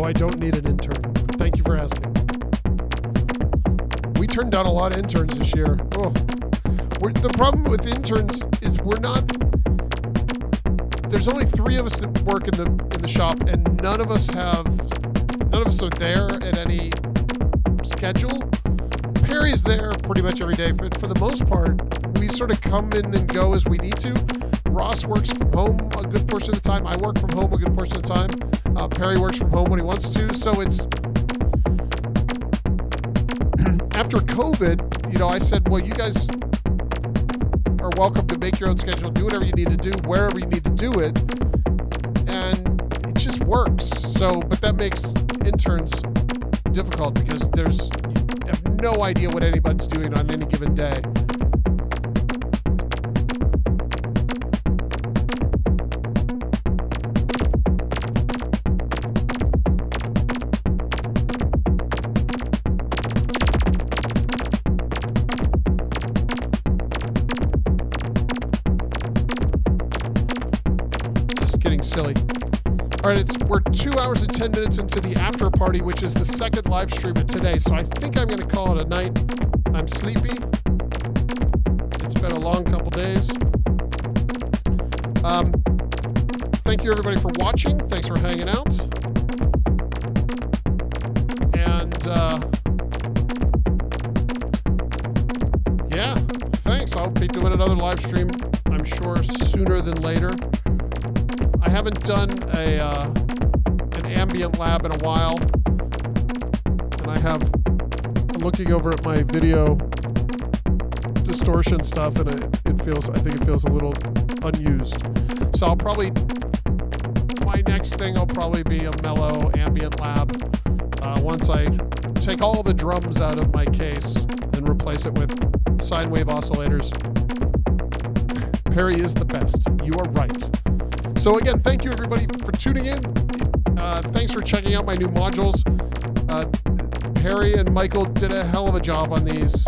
I don't need an intern. Thank you for asking. We turned down a lot of interns this year. Oh, the problem with interns is there's only 3 of us that work in the shop, and none of us are there at any schedule. Perry's there pretty much every day, but for the most part, we sort of come in and go as we need to. Ross works from home a good portion of the time. I work from home a good portion of the time. Perry works from home when he wants to. So it's after COVID, I said, well, you guys are welcome to make your own schedule, do whatever you need to do, wherever you need to do it. And it just works. So, but that makes interns difficult because you have no idea what anybody's doing on any given day. Silly. All right, we're 2 hours and 10 minutes into the after party, which is the second live stream of today. So I think I'm going to call it a night. I'm sleepy. It's been a long couple days. Thank you everybody for watching. Thanks for hanging out. And yeah, thanks. I'll be doing another live stream, I'm sure, sooner than later. I haven't done an ambient lab in a while, and I'm looking over at my video distortion stuff, and I think it feels a little unused. So my next thing will probably be a mellow ambient lab once I take all the drums out of my case and replace it with sine wave oscillators. Perry is the best. You are right. So again, thank you everybody for tuning in. Thanks for checking out my new modules. Perry and Michael did a hell of a job on these.